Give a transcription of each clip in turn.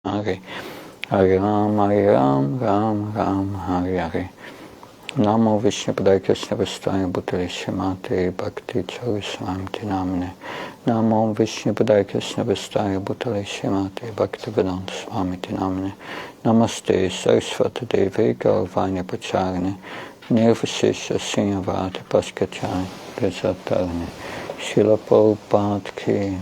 Hare Hare Ram, Ram Ram, Hare Hare. Namo Vishnu Padaya Krishna Vastaya Bhutale Shrimate Bhakti Swami Namne. Namo Vishnu Padaya Krishna Vastaya Bhutale Shrimate Bhakti Swami Namne. Namaste Saraswati Devi Gauravani Pacharane Nirvashesha Srinyavati Paskachari Gazatarane Srila Prabhupada Ki.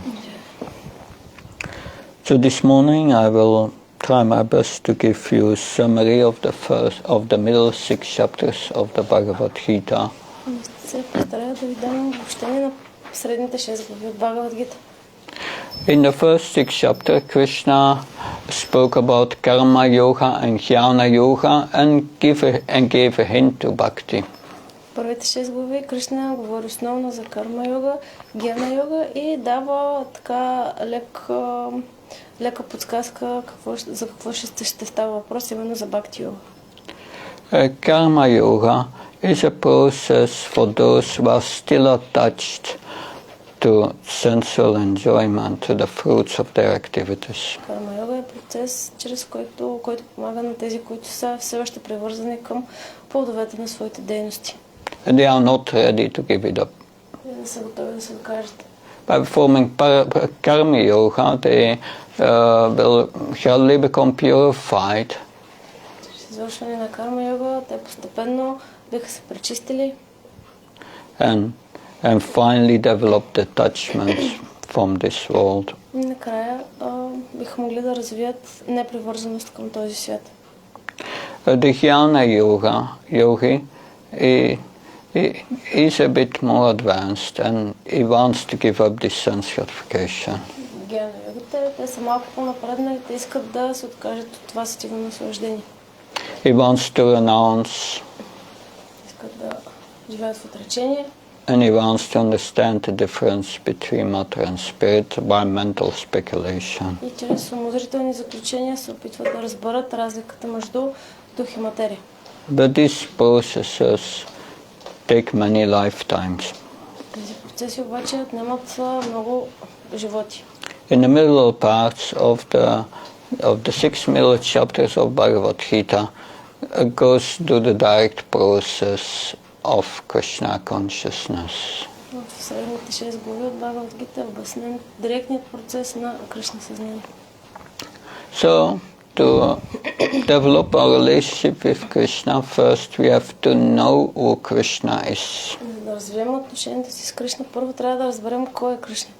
So this morning I will try my best to give you a summary of the middle 6 chapters of the Bhagavad Gita. In the first 6 chapters, Krishna spoke about karma yoga and jnana yoga and gave a hint to bhakti. Първите 6 глави Кришна говори основно за карма йога, гьяна йога и дава така лека подсказка за какво ще става въпрос, именно за бхакти йога. Karma yoga is a process for those who are still attached to sensual enjoyment, to the fruits of their activities. Карма йога е процес, чрез който помага на тези, които са все още привързани към плодовете на своите дейности. And they are not ready to give it up. Не са готови да се докажат. By performing karma yoga, they will gradually become purified. С извършване на карма йога, те постепенно биха се пречистили. And finally develop detachment from this world. И накрая биха могли да развият непривързаност към този свят. The jnana yogi is a bit more advanced and he wants to give up this sense gratification. Гьяна йогите, те са малко по-напреднали, те искат да се откажат от това сетивно наслаждение. He wants to renounce. Искат да живеят в отречение. And he wants to understand the difference between matter and spirit by mental speculation. И чрез умозрителни заключения се опитват да разберат разликата между дух и материя. But these processes take many lifetimes. Тези процеси обаче отнемат много животи. In the middle parts of the 6 middle chapters of Bhagavad Gita goes to the direct process of Krishna consciousness. В средните 6 глави от Бхагавад Гита е обяснен директният процес на Кришна съзнание. So, to develop our relationship with Krishna, first we have to know who Krishna is. За да развием отношението си с Кришна, първо трябва да разберем кой е Кришна.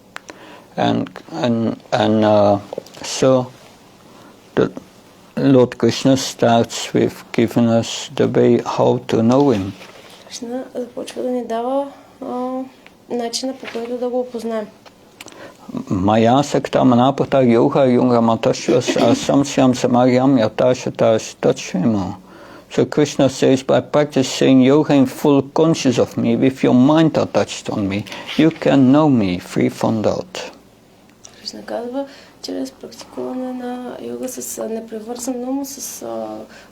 So the Lord Krishna starts with giving us the way how to know him. Кришна започва да ни дава начина, по който да го опознаем. Maya sakta manapata yoga yunga matashvas asamsyam samaryam yatashatash tachvimo. So Krishna says, by practicing yoga in full conscious of me, with your mind attached on me, you can know me free from doubt. Кришна казва, чрез практикуване на йога с непривързан ум, с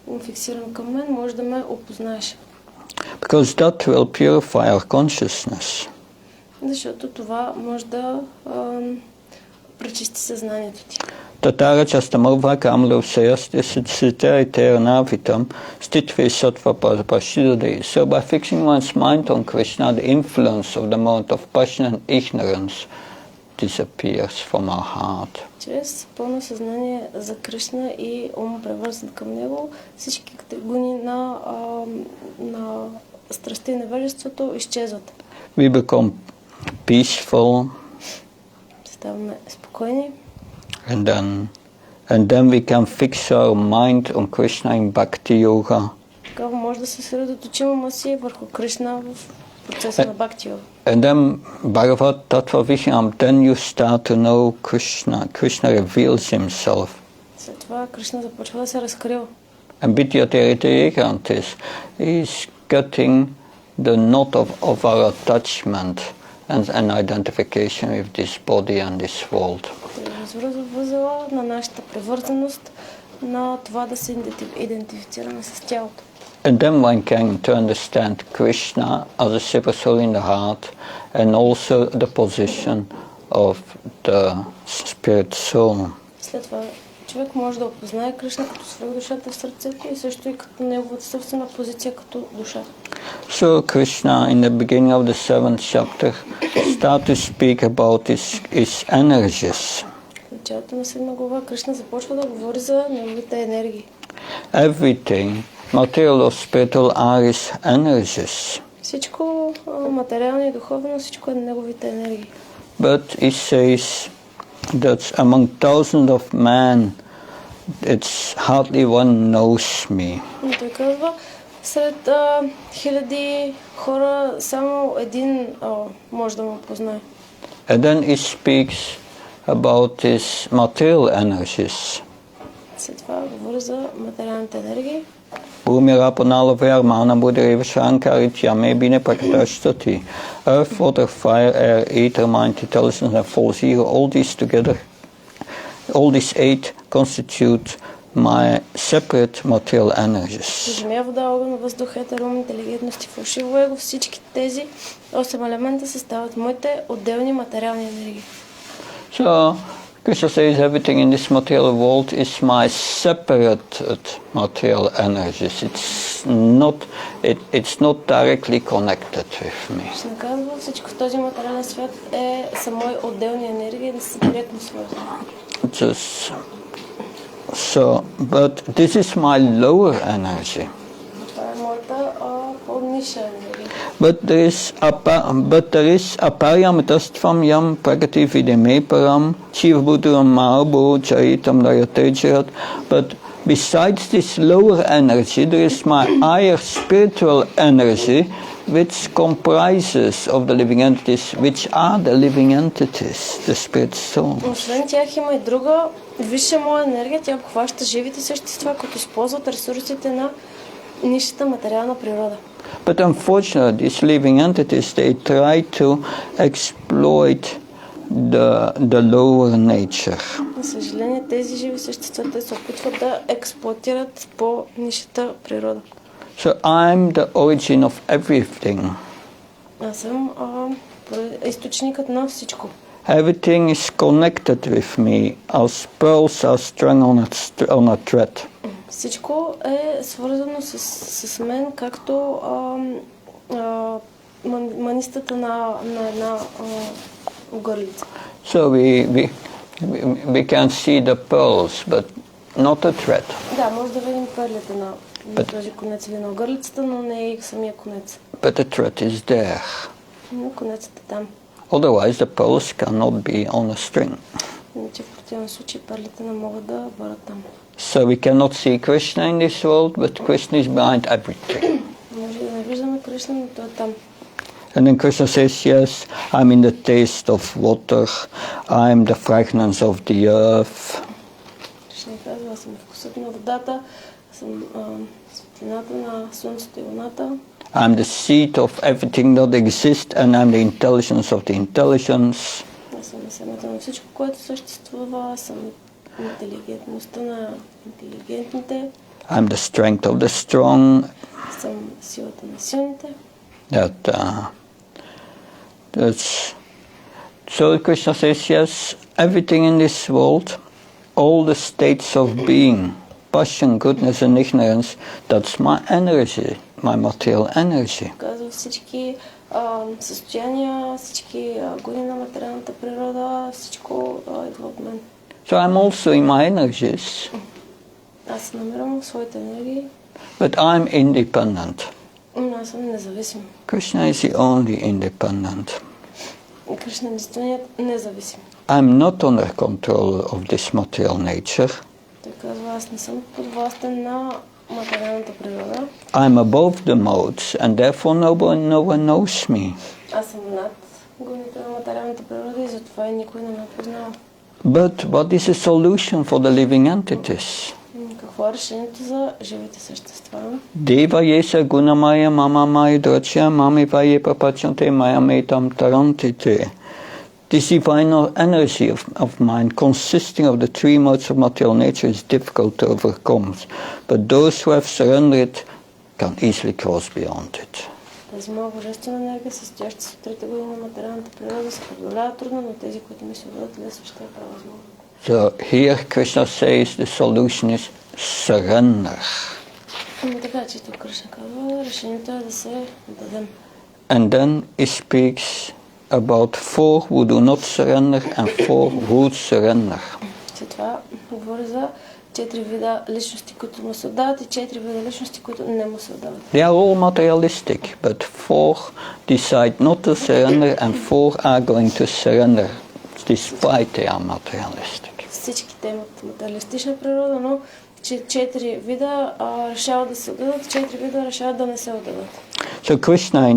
ум фиксиран към мен, може да ме опознаеш. Because that will purify our consciousness. Защото това може да пречисти съзнанието ти. Tatara chastamarva kamlovsayasti sitteriternavitam stitve sattva pashiddhade. So by fixing one's mind on Krishna, the influence of the mode of passion and ignorance disappears from our heart. Чрез пълно съзнание за Кришна и ум превързан към него, всички категории на страстта и невежеството изчезват. We become peaceful. Ставаме спокойни. And then we can fix our mind on Krishna in Bhakti Yoga. Така може да се съсредоточим ума си върху Кришна в процеса на Бхакти Йога. And then Bhagavad Tattva Vijnanam, then you start to know Krishna. Krishna reveals himself. След това Кришна започва да се разкрива. And Vidyateriyantis is cutting the knot of our attachment and identification with this body and this world. Развързва възела на нашата привързаност, на това да се идентифицираме с тялото. And then one came to understand Krishna as a super soul in the heart and also the position of the spirit soul. След това човек може да опознае Кришна като свръхдушата в сърцето и също и като неговата собствена позиция като душа. So Krishna, in the beginning of the 7th chapter, start to speak about his energies. В началото на 7 глава Кришна започва да говори за неговите енергии. Everything, material or spiritual, are his energies. Всичко материално и духовно, всичко е неговите енергии. But he says that among thousands of men, it's hardly one knows me. Но той казва, сред хиляди хора само един може да му познае. And then he speaks about his material energies. След това говори за материалните енергии. Bhumirapanala Vyarmana Buddhireva Shankaritya Bine Prakashtati. Earth, water, fire, air, ether, mind, intelligence, and false ego, all these together, all these 8 constitute my separate material energies. Земя, вода, огън, въздух, етер, ум, интелигентност и фалшиво его, всички тези 8 елемента съставят моите отделни материални енергии. So, Krishna says everything in this material world is my separate material energies. It's not directly connected with me. Ще казва, всичко в този материален свят са мои отделни енергии, не са директно свързани. So, but this is my lower energy. Това е моята по-ниша енергия. But there is aparyamitastvam yam pragati vidime param chivbuduram mahabu charitam rayatejarat. But besides this lower energy, there is my higher spiritual energy, which comprises of the living entities, which are the living entities, the spirit soul. Освен тях има и друга висша моя енергия, тя обхваща живите същества, които използват ресурсите на нишата материална природа. But unfortunately, these living entities, they try to exploit the lower nature. За съжаление, тези живи същества те се опитват да експлоатират по-нишата природа. So I'm the origin of everything. Аз съм източникът на всичко. Everything is connected with me as pearls are strung on a thread. Всичко е свързано с мен, както манистата на една огърлица. So we can see the pearls, but not the thread. Да, може да видим перлите на този конец или на огърлицата, но не и самия конец. But the thread is there. Но конецът е там. Otherwise, the pearls cannot be on a string. Иначе в противен случай перлите не могат да бъдат там. So we cannot see Krishna in this world, but Krishna is behind everything. Може да не виждаме Кришна, но той е там. And then Krishna says, yes, I'm in the taste of water, I'm the fragrance of the earth. Кришна казва, аз съм вкусът на водата, съм светлината на слънцето и луната. I'm the seed of everything that exists, and I'm the intelligence of the intelligence. Аз съм семето на всичко, което съществува, съм интелигентността на интелигентните. I'm the strength of the strong. Съм силата на силните. So Krishna says, yes, everything in this world, all the states of being, passion, goodness and ignorance, that's my energy, my material energy. Казва всички състояния, всички години на материалната природа, всичко идва от мен. So I'm also in my energies. Аз се намирам в своите енергии. But I'm independent. Но аз съм независим. Krishna is the only independent. Кришна е единственият независим. I'm not under control of this material nature. Той казва, аз не съм подвластен на материалната природа. I'm above the modes and therefore no one knows me. Аз съм над гоните на материалната природа и затова и никой не ме познава. But what is a solution for the living entities? Какво е решението за живите същества? Deva yesa gunamaya mama maya drachya mami vaye papachante maya metam tarantite. This divine energy of mind, consisting of the 3 modes of material nature, is difficult to overcome. But those who have surrendered can easily cross beyond it. Тази моя божествена енергия, състояща се от 3 години на материалната природа, се преодолява трудно, но тези, които ми се бъдат лесно, ще я правят възможно. So here Krishna says the solution is surrender. Така че тук Кришна казва, решението е да се дадем. And then he speaks about four who do not surrender and four who surrender. След това говори за 4 вида личности, които му се отдават и 4 вида личности, които не му се отдават. They are all materialistic, but four decide not to surrender and four are going to surrender despite they are materialistic. Всички те имат материалистична природа, но 4 вида решават да се отдадат, 4 вида решават да не се отдадат. So Krishna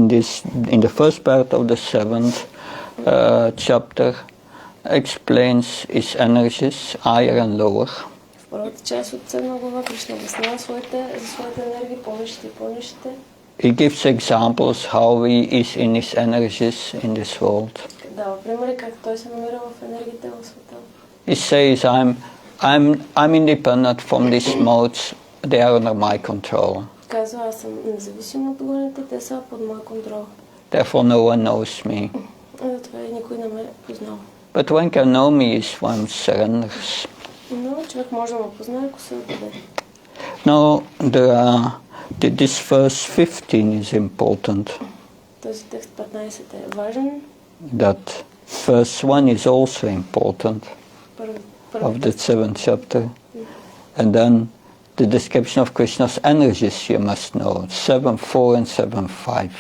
in the first part of the seventh chapter explains his energies, higher and lower. В първата част от 7 глава Кришна обяснява за своите енергии, по-висшите и по-нисшите. He gives examples how he is in his energies in this world. Дава примери как той се намира в енергиите в света. He says, I'm independent from these modes, they are under my control. Казва, аз съм независим от гоните, те са под мой контрол. Therefore no one knows me. Затова и никой не ме познава. But one can know me is one surrenders. Но човек може да ме познае, ако се отдаде. Now, this verse 15 is important. Този текст 15 е важен. That verse 1 is also important of the 7th chapter. And then the description of Krishna's energies you must know. 7, 4 and 7, 5.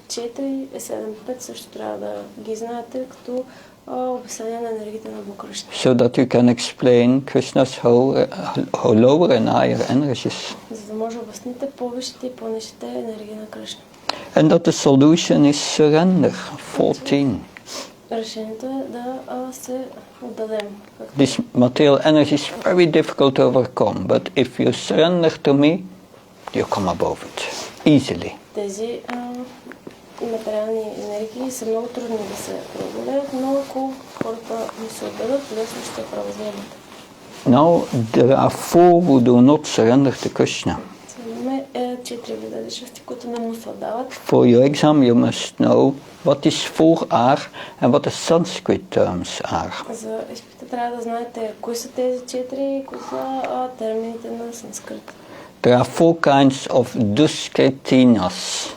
4 и 7, 5 също трябва да ги знаете като описание на енергията на Кришна. So that you can explain Krishna's lower and higher energies. За да може да обясните по-висшите и по-нисшите енергии на Кришна. And that the solution is surrender. 14. Решението е да се отдадем. This material energy is very difficult to overcome, but if you surrender to me, you come above it easily. Тези материални енергии са много трудни да се преодолеят, но ако хората не се отдадат, лесно ще преодолеят. Now there are four who do not surrender to Krishna. Имаме 4 вида личности, които не му се отдават. For your exam you must know what these four are and what the Sanskrit terms are. За изпита трябва да знаете кои са тези 4 и кои са термините на санскрит. There are four kinds of duskritinas.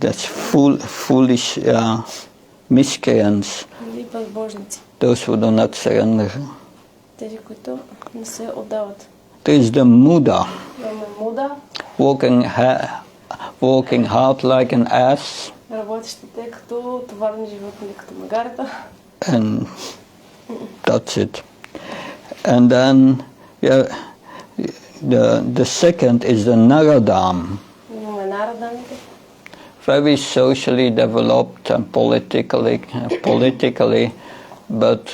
That's foolish miscreants. Those who do not surrender. Тези, които не се отдават. There is the Muda. Муда. Walking hard like an ass. Работещите като товарни животни, като магарата. And that's it. And then the second is the Naradam. Имаме нарадамите. Very socially developed and politically, but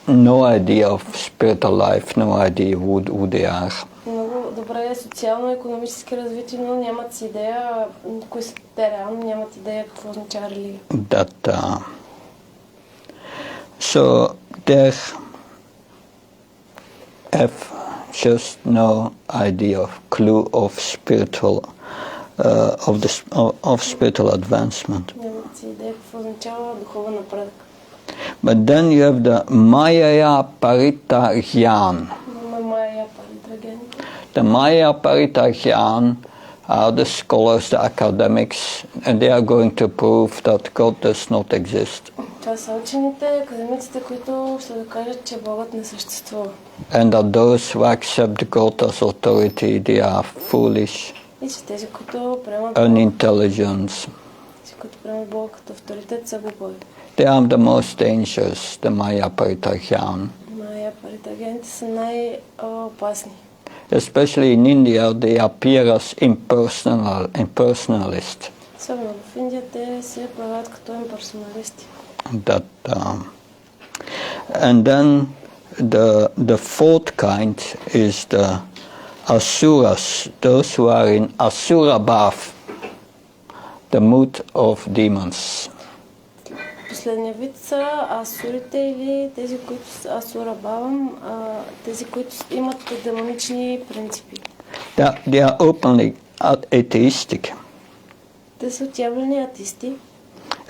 no idea of spiritual life, no idea who they are. Много добре социално-икономически развити, но нямат идея кои са те реално, нямат идея какво означава религия. So they have just no idea of clue of spiritual of spiritual advancement. Нямат идея какво означава духовен напредък. But then you have the Maya Paritagyan. The Maya Paritagyan are the scholars, the academics, and they are going to prove that God does not exist. Това са учените, академиците, които ще докажат, че Богът не съществува. And that those who accept God as authority, they are foolish, И че тези, които приемат Бога като авторитет, са глупави. They are the most dangerous, the Maya Paritagyan. Maya Paritagyaните са най-опасни. Especially in India, they appear as impersonalists. Особено в Индия те се появяват като имперсоналисти. And then the fourth kind is the Asuras, those who are in Asura Bhav, the mood of demons. Последния вид са асурите или тези, които са асура бавам, тези, които имат демонични принципи. They are openly atheistic. Те са отявлени атеисти.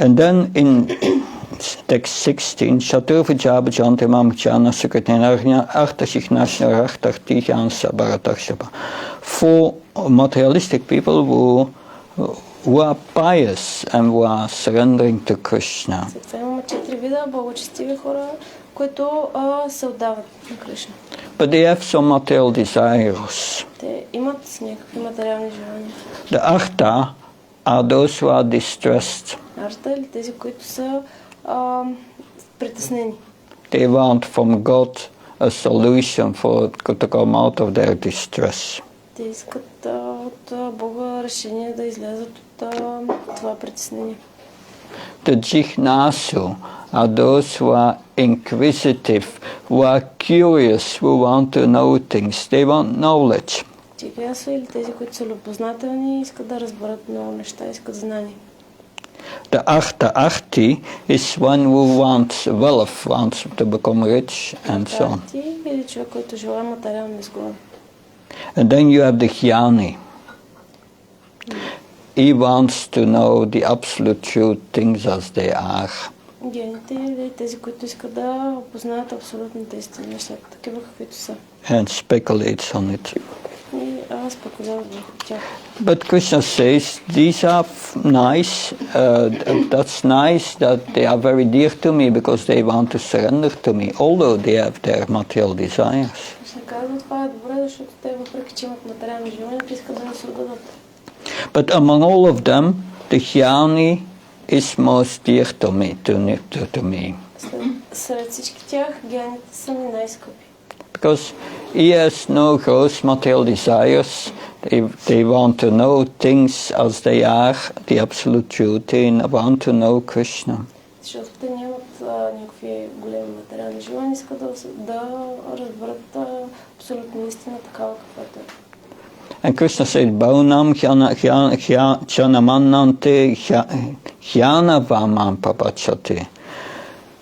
And then text 16, Chaturvijaba Jantimam Jana Sukatnarnya Artashihnashna Rachtartihan Sabaratashaba. For materialistic people who are pious and who are surrendering to Krishna. But they have some material desires. The artha are those who are distressed. They want from God a solution to come out of their distress. The jignasu are those who are inquisitive, who are curious, who want to know things. They want knowledge. The artha is one who wants wealth, wants to become rich, and so on. And then you have the jnani. He wants to know the absolute truth, things as they are. And speculates on it. But Krishna says, these are nice, that's nice that they are very dear to me because they want to surrender to me, although they have their material desires. But among all of them, the jnani is most dear to me. Because he has no gross material desires. They want to know things as they are, the absolute truth. They want to know Krishna. And Krishna said, Bhaunam jnanamannante jnanavamam papachate.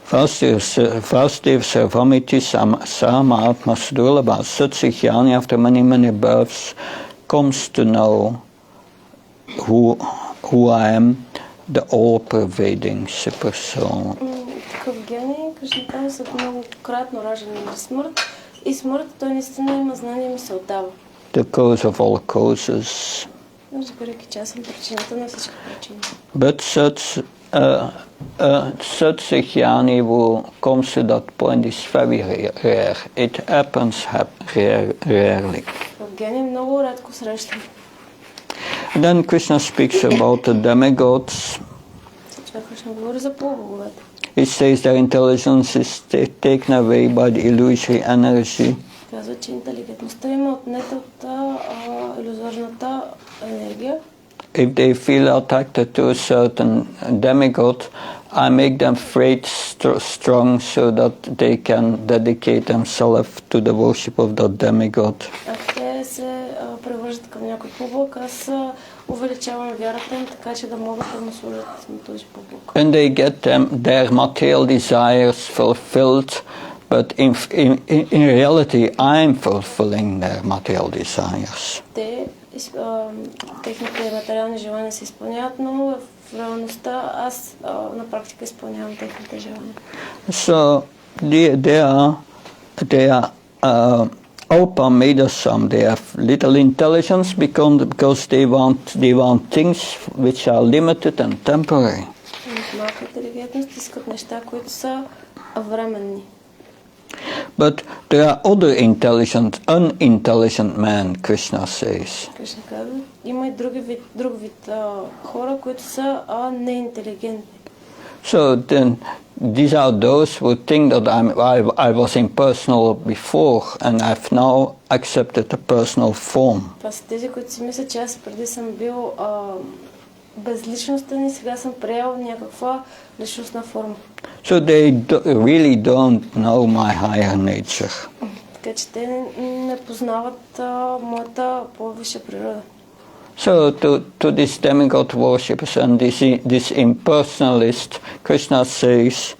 Vasdev Sarvamiti Samatma Sudurlabha. Such a jnani, after many births, comes to know who I am, the all-pervading super soul. The cause of all causes. But such a jnani who comes to that point is very rare. It happens rarely. And then Krishna speaks about the demigods. He says their intelligence is taken away by the illusory energy. If they feel attracted to a certain demigod, I make them faith strong so that they can dedicate themselves to the worship of that demigod. And they get their material desires fulfilled, but in reality, I'm fulfilling their material desires. Техните материални желания се изпълняват, но в реалността аз на практика изпълнявам техните желания. So they are Alpamedasam. They have little intelligence because they want things which are limited and temporary. Малка интелигентност, искат неща, които са временни. But there are other unintelligent men, Krishna says. Krishna казва, има и друг вид хора, които са неинтелигентни. So then, these are those who think that I was impersonal before and I've now accepted a personal form. Това са тези, които си мислят, че аз преди съм бил безличностен и сега съм приел някаква личностна форма. So they really don't know my higher nature. Така че те не познават моята по-висша природа. So to these demigod worshippers and this impersonalist, Krishna says,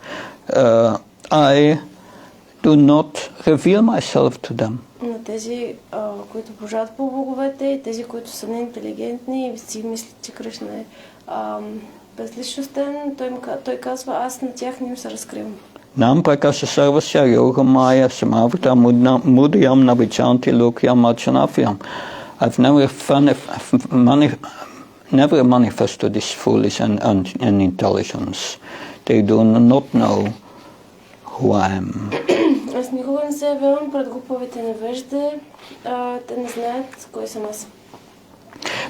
I do not reveal myself to them. На тези, които обожават по боговете и тези, които са неинтелигентни и си мислят, че Кришна е безличностен, той казва, аз на тях не им се разкривам. Nam prakasha sarvasya yoga maya samavita mudayam navichanti lokyam achanafyam. I've never manifested this foolish and intelligence. They do not know who I am. Аз никога не се явявам пред глуповите невежди, те не знаят кой съм аз.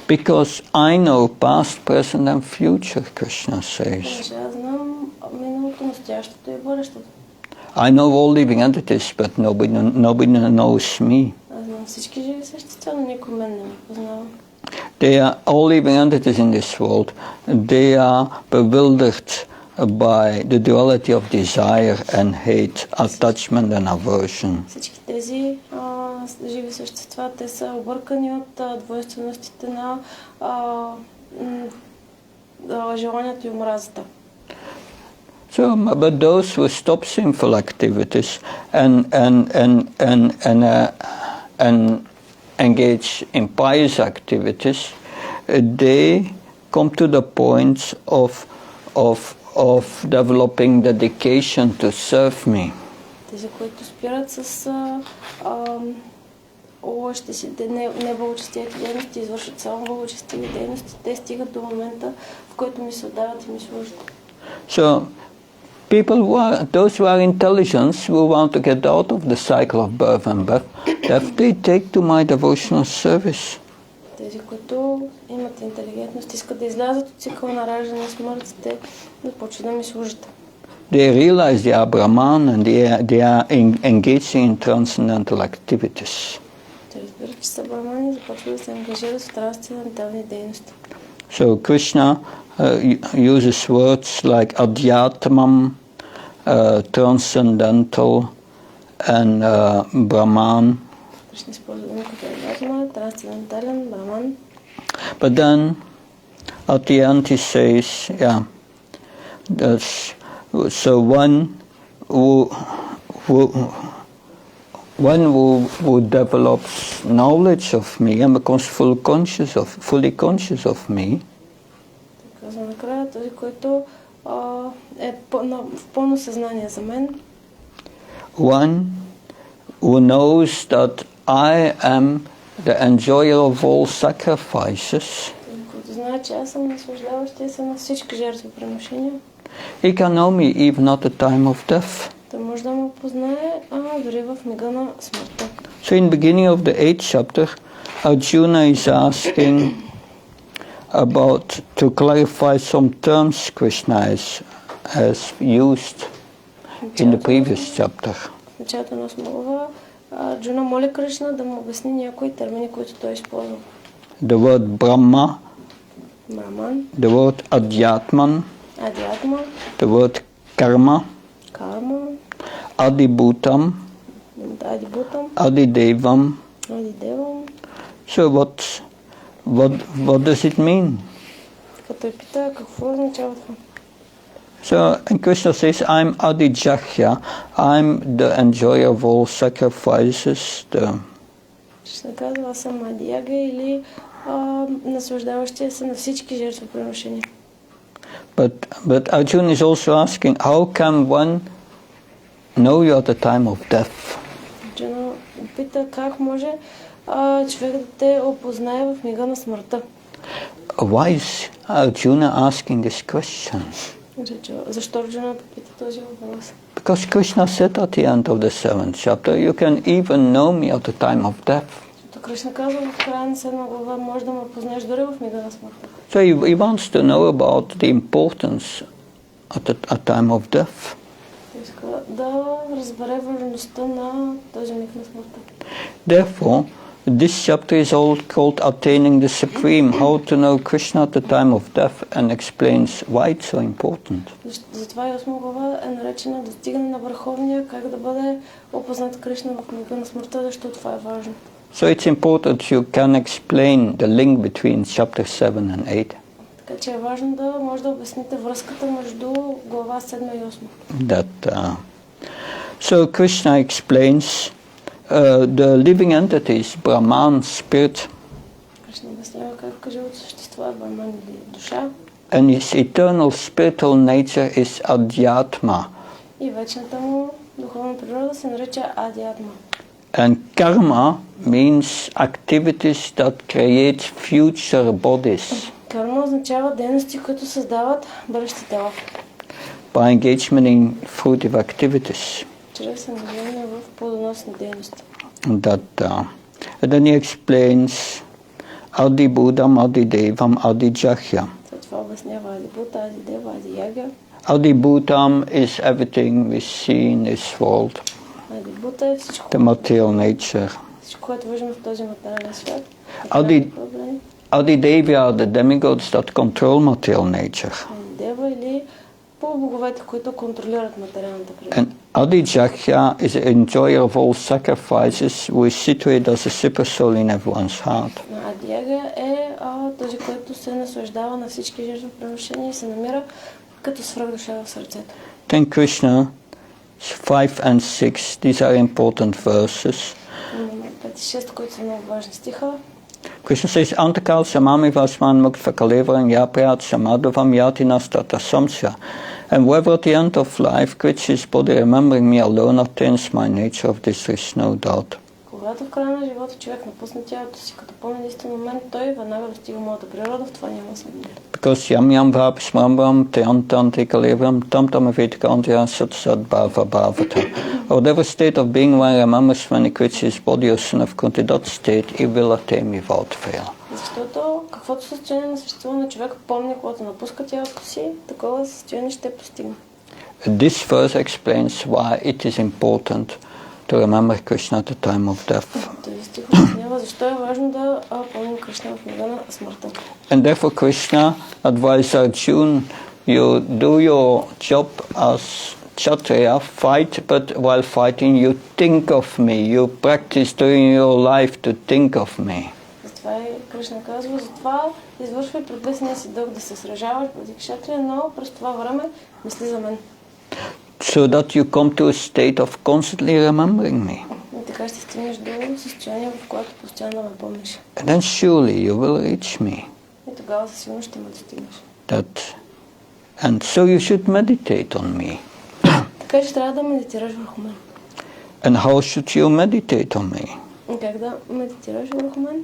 Because I know past, present and future, Krishna says. Аз знам миналото, настоящето и бъдещето. I know all living entities, but nobody knows me. Аз знам всички живи същества, но никой мен не ме познава. They are all living entities in this world. They are bewildered by the duality of desire and hate, attachment and aversion. Всички тези живи същества, те са объркани от двойственостите на желанието и омразата. So, but those who stop sinful activities and engage in pious activities, they come to the point of developing dedication to serve me. Тези, които спират с неблагочестивите дейности, извършват само благочестиви дейности, те стигат до момента, в който ми се отдават и ми служат. So, those who are intelligent, who want to get out of the cycle of birth and death, they take to my devotional service. Тези, които имат интелигентност, искат да излязат от цикъла на раждане и смърт, те започват да ми служат. They realize they are Brahman and they are engaging in transcendental activities. Те разбират, че са брамани и започват да се ангажират в трансцендентални дейности. So Krishna uses words like adhyatmam, transcendental, and Brahman. Кришна използва думи като адhyatma, трансцендентален, браман. But then at the end he says, so one who develops knowledge of me and becomes fully conscious of me. Казвам накрая, този, който е в пълно съзнание за мен. One who knows that I am the enjoyer of all sacrifices. Който знае, че аз съм наслаждаващия се на всички жертвоприношения. He can know me even at the time of death. Той може да ме познае, дори в мига на смъртта. So in the beginning of the 8th chapter, Arjuna is asking to clarify some terms Krishna has used in the previous chapter. В началото на 8 глава Арджуна моли Кришна да му обясни някои термини, които той използва. The word Brahma, Brahman, the word Adhyatman, the word Karma, Adibhutam, Adidevam. So what does it mean? Като пита какво означава това? So, and Krishna says, I'm Adijahya, I'm the enjoyer of all sacrifices. Кришна казва, аз съм Адияга или наслаждаващия се на всички жертвоприношения. But Arjuna is also asking, how can one know you at the time of death? Арджуна пита как може човек да те опознае в мига на смъртта. Why is Arjuna asking this question? Защо Арджуна пита този въпрос? Because Krishna said at the end of the 7th chapter, you can even know me at the time of death. Кришна казва в края на 7 глава, може да ме познаеш дори в мига на смъртта. So he wants to know about the importance at time of death. Иска да разбере важността на този миг на смъртта. Therefore, this chapter is all called Attaining the Supreme, how to know Krishna at the time of death, and explains why it's so important. Затова и 8 глава е наречена Достигане на върховния, как да бъде опознат Кришна в мига на смъртта, защото това е важно. So it's important you can explain the link between chapter 7 and 8. Така че е важно да може да обясните връзката между глава 7 и 8. So Krishna explains the living entities, Brahman, spirit, Кришна обяснява как живото същество е Брахман или душа, And his eternal spiritual nature is Adhyatma. И вечната му духовна природа се нарича Адиатма. And karma means activities that create future bodies. Карма означава дейности, които създават бъдещи тела. By engagement in fruitive activities. Чрез ангажиране в плодоносни дейности. And then he explains Adi Buddham, Adi Devam, Adi Jahya. След това обяснява Ади Бута, Ади Дева, Ади Ягя. Adi Buddham is everything we see in this world. Ади Бута е всичко. The material nature. Всичко, което виждаме в този материален свят. Adi Devi are the demigods that control material nature. Ади Дева или полубоговете, които контролират материалната природа. And Adi Jahya is an enjoyer of all sacrifices who is situated as a super soul in everyone's heart. Ади Яга е този, който се наслаждава на всички жертвоприношения и се намира като свръхдуша в сърцето. Then Krishna, 5 and 6, these are important verses. 5 и 6, които са много важни стиха. Krishna says, Antakal samami vasman mukta kalevaram yaprayat samadhavam yatinas tata samsya. And whoever at the end of life quits his body remembering me alone attains my nature, of this there is no doubt. Когато в края на живота човек напусне тялото си, като помни истинен момент, той веднага достига моята природа, в това няма съмнение. Because yam yam vap smambam teantanti kalevaram tam tam avitkantya sat sat bhava bhavata. Whatever state of being one remembers when he quits his body or son of Kunti, that state he will attain without fail. Защото каквото състояние на съществуване човек помни, когато напуска тялото си, такова състояние ще постигне. This verse explains why it is important to remember Krishna at the time of death. Този стих обяснява защо е важно да помним Кришна в мига на смъртта. And therefore Krishna advised Arjuna, you do your job as Kshatriya, fight, but while fighting you think of me, you practice during your life to think of me. Затова и Кришна казва, затова извършвай предписания си дълг да се сражаваш против Кшатрия, но през това време мисли за мен. So that you come to a state of constantly remembering me. И така ще стигнеш до състояние, в което постоянно ме помниш. And then surely you will reach me. И тогава със сигурност ще ме достигнеш. And so you should meditate on me. Така че трябва да медитираш върху мен. And how should you meditate on me? И как да медитираш върху мен?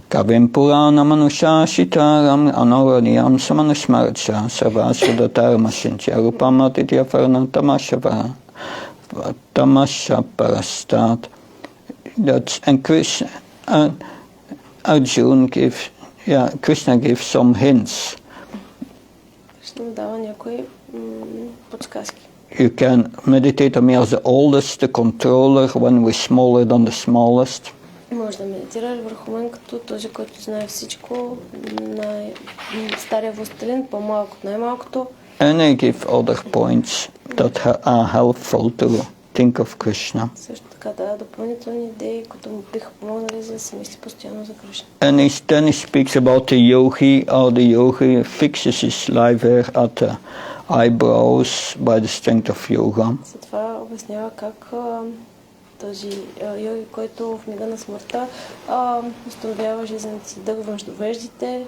Kavim Purana Manusha Shitaram Anoraniyam Samanusmarcha Savasudataram Ashintya Rupamatitya Farna Tamasha Parastat. And Krishna Arjuna Krishna gives some hints. Krishna дава някои подсказки. You can meditate on me as the oldest, the controller, when we're smaller than the smallest. Може да медитираш върху мен като този, който знае всичко, стария властелин, по-малък от най-малкото. And I give other points that are helpful to think of Krishna. Също така дава допълнителни идеи, които му биха помогнали за да се мисли постоянно за Кришна. And then he speaks about the yogi, how the yogi fixes his life hair at the eyebrows by the strength of yoga. След това обяснява как този йоги, който в мига на смъртта установява жизнените си дъх между веждите.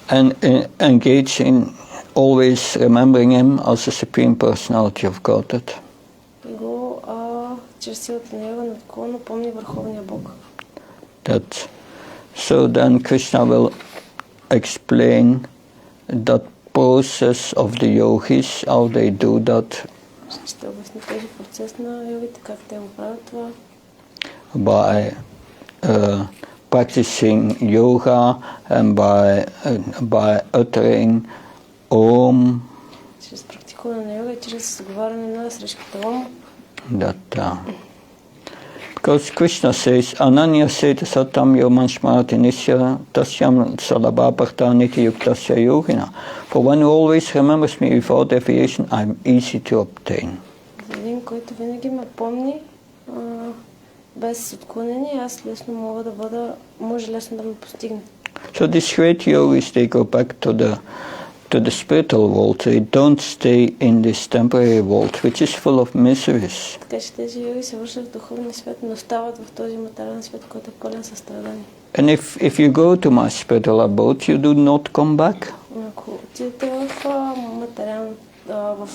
And engage in always remembering him as the Supreme Personality of Godhead. И го чрез силата на йога наклонно помни Върховния Бог. So then Krishna will explain that process of the yogis, how they do that. Ще обясни този процес на йогите, как те го правят това. By practicing yoga and by uttering Om. Чрез практикуване на йога и чрез съговаряне на срещата Ом. Because Krishna says, Ananya seta satam yoman shmarati nisya tasyam salabhaparta niti yuktasya yogina. For one who always remembers me without deviation, I'm easy to obtain. Един, който винаги ме помни без отклонение, аз лесно мога да бъда, може лесно да ме постигне. So these great yogis, they go back to the spiritual world. They don't stay in this temporary world, which is full of miseries. Така че тези йоги се връщат в духовния свят, но остават в този материален свят, който е пълен със страдания. And if you go to my spiritual abode, you do not come back. Ако отидете в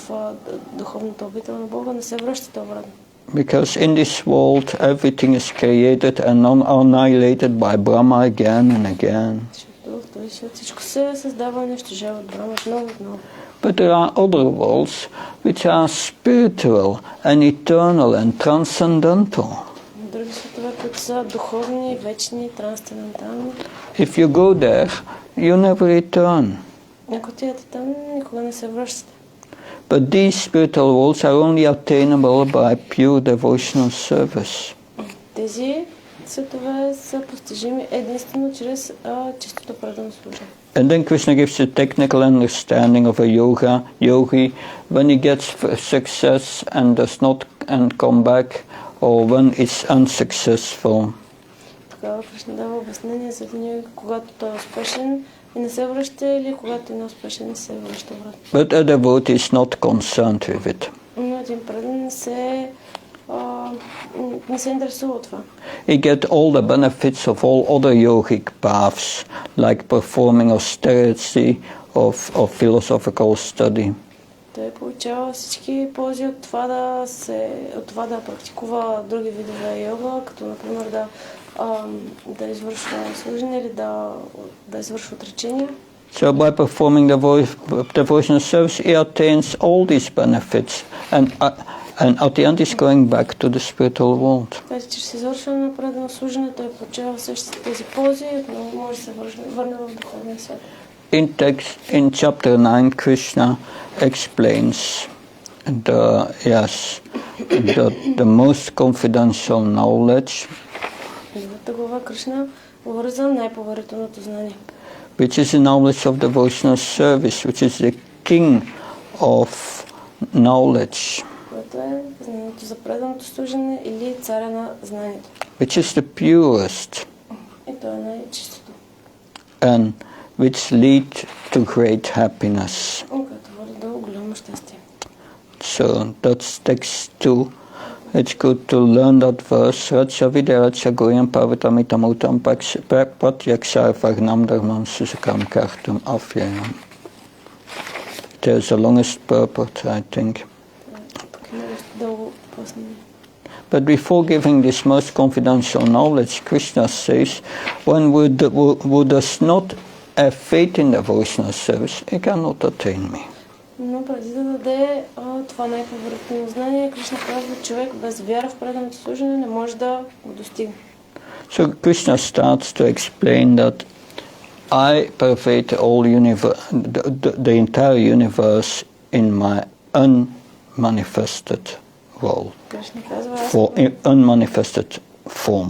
духовната обител на Бога, не се връщате обратно. Because in this world everything is created and annihilated by Brahma again and again. Защото в този свят всичко се създава и унищожава от Брахма отново и отново. But there are other worlds which are spiritual and eternal and transcendental. Други светове, които са духовни, вечни, трансцендентални. If you go there, you never return. Ако отидете там, никога не се връщате. But these spiritual worlds are only attainable by pure devotional service. Тези светове са постижими единствено чрез чистото предано служение. And then Krishna gives a technical understanding of a yogi when he gets success and does not come back, or when it's unsuccessful. Така Кришна дава обяснение за един йоги, когато той е успешен и не се връща, или когато е неуспешен и не се връща обратно. But a devotee is not concerned with it. Но един предан не се интересува от това. He gets all the benefits of all other yogic paths, like performing austerity or philosophical study. Той получава всички ползи от това да практикува други видове йога, като например да извършва служение или да извършва отречения. So by performing devotional service, he attains all these benefits, and at the end he's going back to the spiritual world. Така че чрез извършване на предано служение той получава същите тези ползи и отново може да се върне в духовния свят. In chapter 9, Krishna explains the most confidential knowledge, В глава Кришна говори за най-поверителното знание, which is the knowledge of devotional service, which is the king of knowledge, което е знанието за преданото служене или царя на знанието. which is the purest И то е най-чистото. and which lead to great happiness. Което води до голямо щастие. So that's text 2. It's good to learn that verse. Raja vidaraja goyam pavitamitam patyaksarvagnam dharmam susakam kartum afyayam. There's the longest purport, I think. But before giving this most confidential knowledge, Krishna says, one who does not have faith in devotional service, he cannot attain me. Но преди да даде това най-поверително знание, Кришна казва, човек без вяра в преданото служение не може да го достигне. So Krishna starts to explain that I pervade the entire universe in my unmanifested role, unmanifested form.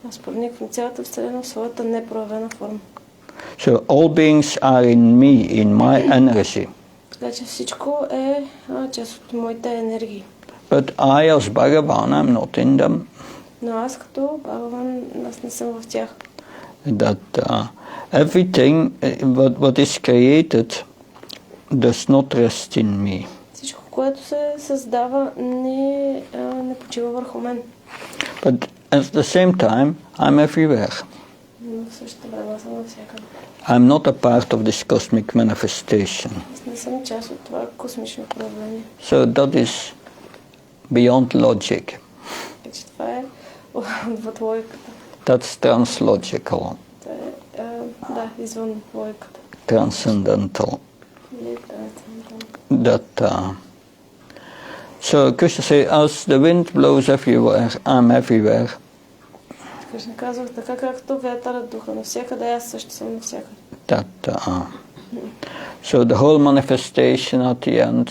Аз прониквам цялата вселена в своята непроявена форма. So all beings are in me, in my energy. Така че всичко е част от моите енергии. But I as Bhagavan, I'm not in them. Но аз като Бхагаван, аз не съм в тях. That everything what is created does not rest in me. Всичко, което се създава, не почива върху мен. But at the same time, I'm everywhere. Но в същото време аз съм навсякъде. I'm not a part of this cosmic manifestation. Аз не съм част от това космично проявление. So that is beyond logic. Значи това е отвъд логиката. That's translogical. Това е, извън логиката. Transcendental. Или трансцендентално. So Krishna says, as the wind blows everywhere, I'm everywhere. Кришна казва, така както вятърът духа навсякъде, аз също съм навсякъде. So the whole manifestation at the end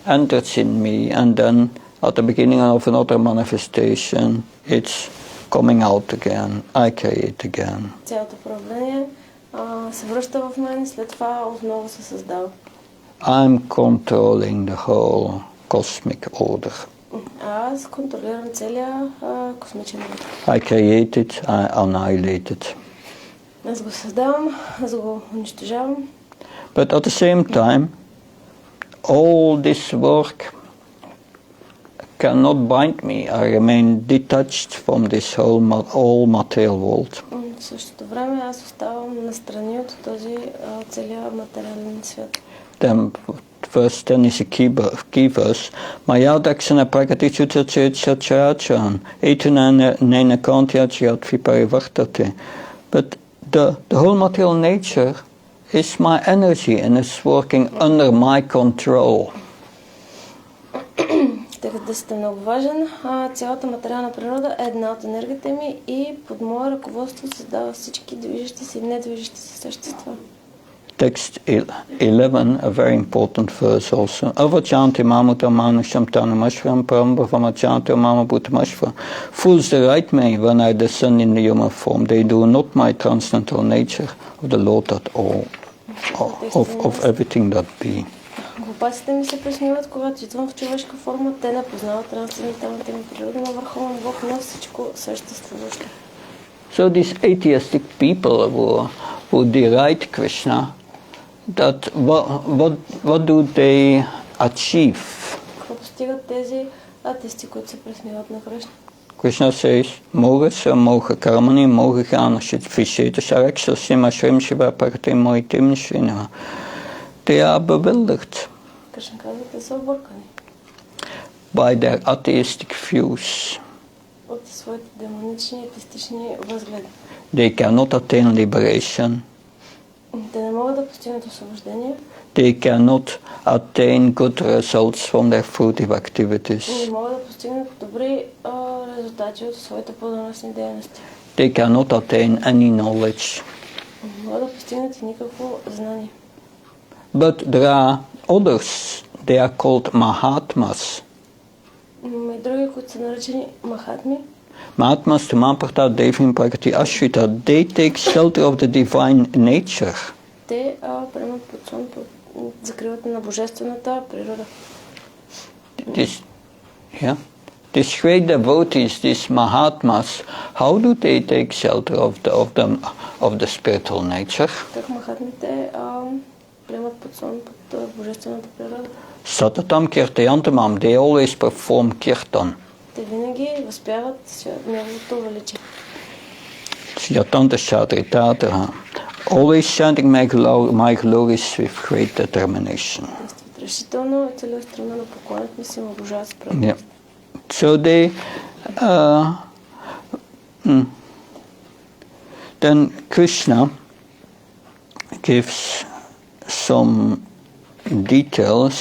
enters in me, and then at the beginning of another manifestation, it's coming out again. I create again. Цялото проявление се връща в мен и след това отново се създава. I'm controlling the whole cosmic order. Аз контролирам целия космичен род. I create it, I annihilate it. Аз го създавам, аз го унищожавам. But at the same time, all this work cannot bind me. I remain detached from this whole material world. В същото време аз оставам настрани от този целия материален свят. then verse 10 is a key verse. Maya dakshana prakati chutachet chachachan etuna nena kantyachat viparivartate. But the whole material nature is my energy and is working under my control. Текстът 10 е много важен. Цялата материална природа е една от енергията ми и под мое ръководство създава всички движещи се и недвижещи се същества. Text 11, a very important verse also. Avachanti mamuta manusham tanamashvam parambhavamachanti mamabhutamashva. Fools deride me when I descend in the human form. They do not my transcendental nature of the Lord at all, of everything that be. Глупаците ми се присмиват, когато идвам в човешка форма. Те не познават трансценденталната ми природа на Върховен Бог на всичко съществуващо. So these atheistic people who deride Krishna, that what do they achieve? Какво постигат тези атеисти, които се присмиват на Кришна? Krishna says, Moga moga karmani moga ganashit visheta sharakshasima shrim shiva parti moitim shinava. They are bewildered Кришна казва, те са объркани by their atheistic views. от своите демонични и атеистични възгледи. They cannot attain liberation. Те не могат да постигнат освобождение. They cannot attain good results from their fruitive activities. Не могат да постигнат добри резултати от своите плодоносни дейности. They cannot attain any knowledge. Не могат да постигнат и никакво знание. But there are others, they are called Mahatmas. И други, които са наречени Махатми. Mahatmas to Mahaprata Devim Prakati Ashrita, they take shelter of the divine nature. Те приемат под сон закриването на божествената природа. These great devotees, these Mahatmas, how do they take shelter of the spiritual nature? Как Махатмите приемат под сон под божествената природа? Satatam Kirtayantamam, they always perform kirtan. Те винаги възпяват неговото величие. Yatanta Shadritata, always chanting my glories with great determination. Решително и целеустремено поклонят ми се му обожават с правилност. So they then Krishna gives some details.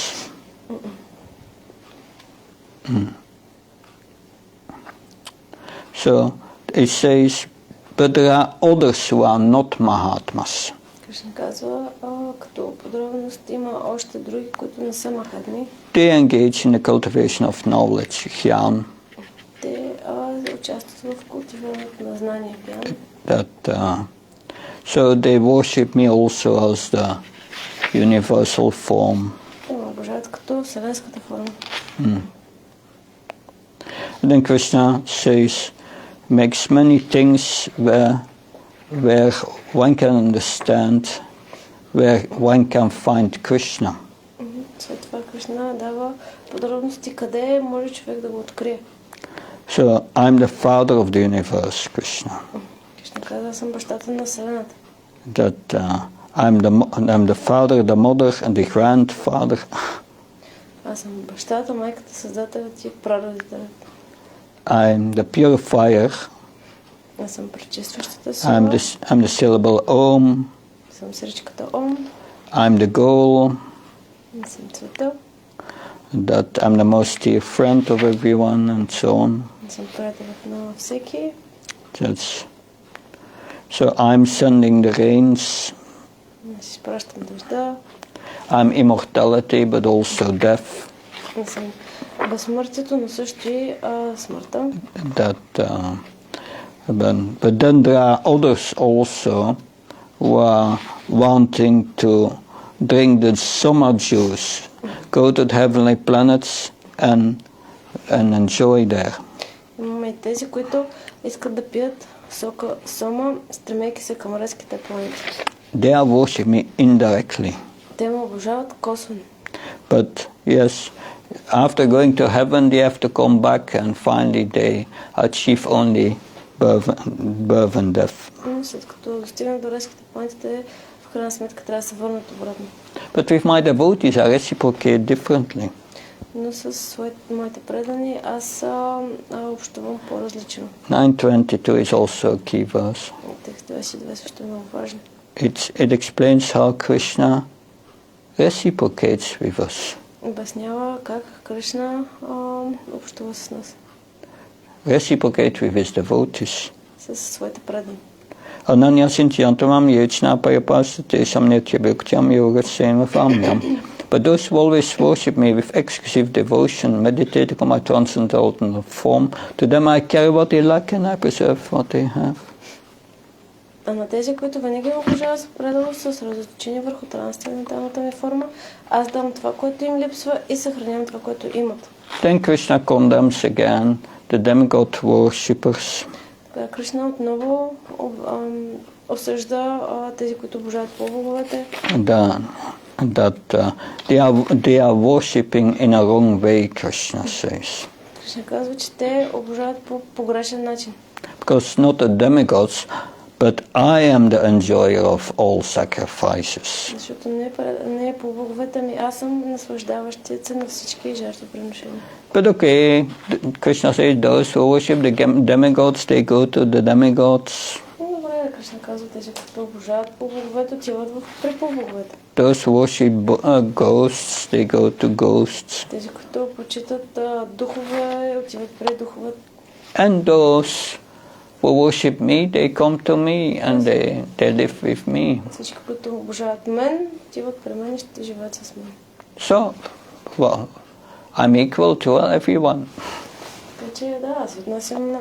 So it says, but there are others who are not Mahatmas. Кришна казва, като подробност има още други, които не са Махатми. They engage in the cultivation of knowledge, jnana. Те участват в култивирането на знание, so they worship me also as the universal form. Те ме обожават като вселенската форма. And then Krishna says, makes many things where one can understand, where one can find Krishna. След това Кришна дава подробности къде може човек да го открие. So I'm the father of the universe, Krishna. Кришна казва, съм бащата на вселената. That I'm the father, the mother, and the grandfather. Аз съм бащата, майката, създателят и прародителят. I'm the purifier. Аз съм пречистващата сила. I'm the syllable Om. Съм сричката Ом. I'm the goal. Аз съм цветъл. That I'm the most dear friend of everyone, and so on. Аз съм приятелят на всеки. So I'm sending the rains. Аз изпращам дъжда. I'm immortality, but also death. Аз съм безсмъртието, но също и смъртта. But then there are others also who are wanting to drink the summer juice, go to the heavenly planets and enjoy there. Имаме и тези, които искат да пият сока сома, стремейки се към райските планети. They are worshiping me indirectly. Те ме обожават косвено. But yes, after going to heaven, they have to come back and finally they achieve only birth and death. След като достигнат до райските планети, те в крайна сметка трябва да се върнат обратно. But with my devotees, I reciprocate differently. Но с моите предани аз общувам по-различно. 9:22 is also a key verse. Текст 22 също е много важен. It explains how Krishna reciprocates with us. Обяснява как Кришна общува с нас. Reciprocate with his devotees. С своите предани. Ananya Sintyantamam Yechna Payapasate Samnitya Bhaktyam Yoga Sena Famyam. But those who always worship me with exclusive devotion, meditate on my transcendental form, to them I carry what they lack and I preserve what they have. А на тези, които винаги ме обожават с преданост, са съсредоточени върху трансценденталната ми форма, аз дам това, което им липсва и съхранявам това, което имат. Then Krishna condemns again the demigod worshippers. Кришна отново осъжда тези, които обожават по-боговете. That they are worshipping in a wrong way, Krishna says. Кришна казва, че те обожават по погрешен начин. Because not the demigods, but I am the enjoyer of all sacrifices. Защото не е по боговете ми, аз съм наслаждаващият се на всички жертвоприношения. But okay, Krishna says those who worship the demigods, they go to the demigods. Добре, Кришна казва, тези, които обожават по боговете, отиват при по-боговете. Those who worship ghosts, they go to ghosts. Тези, които почитат духове, отиват при духовете. And those who worship me, they come to me and they live with me. Всички, които обожават мен, отиват при мен и ще живеят с мен. So, well, I'm equal to everyone. Така да, аз отнасям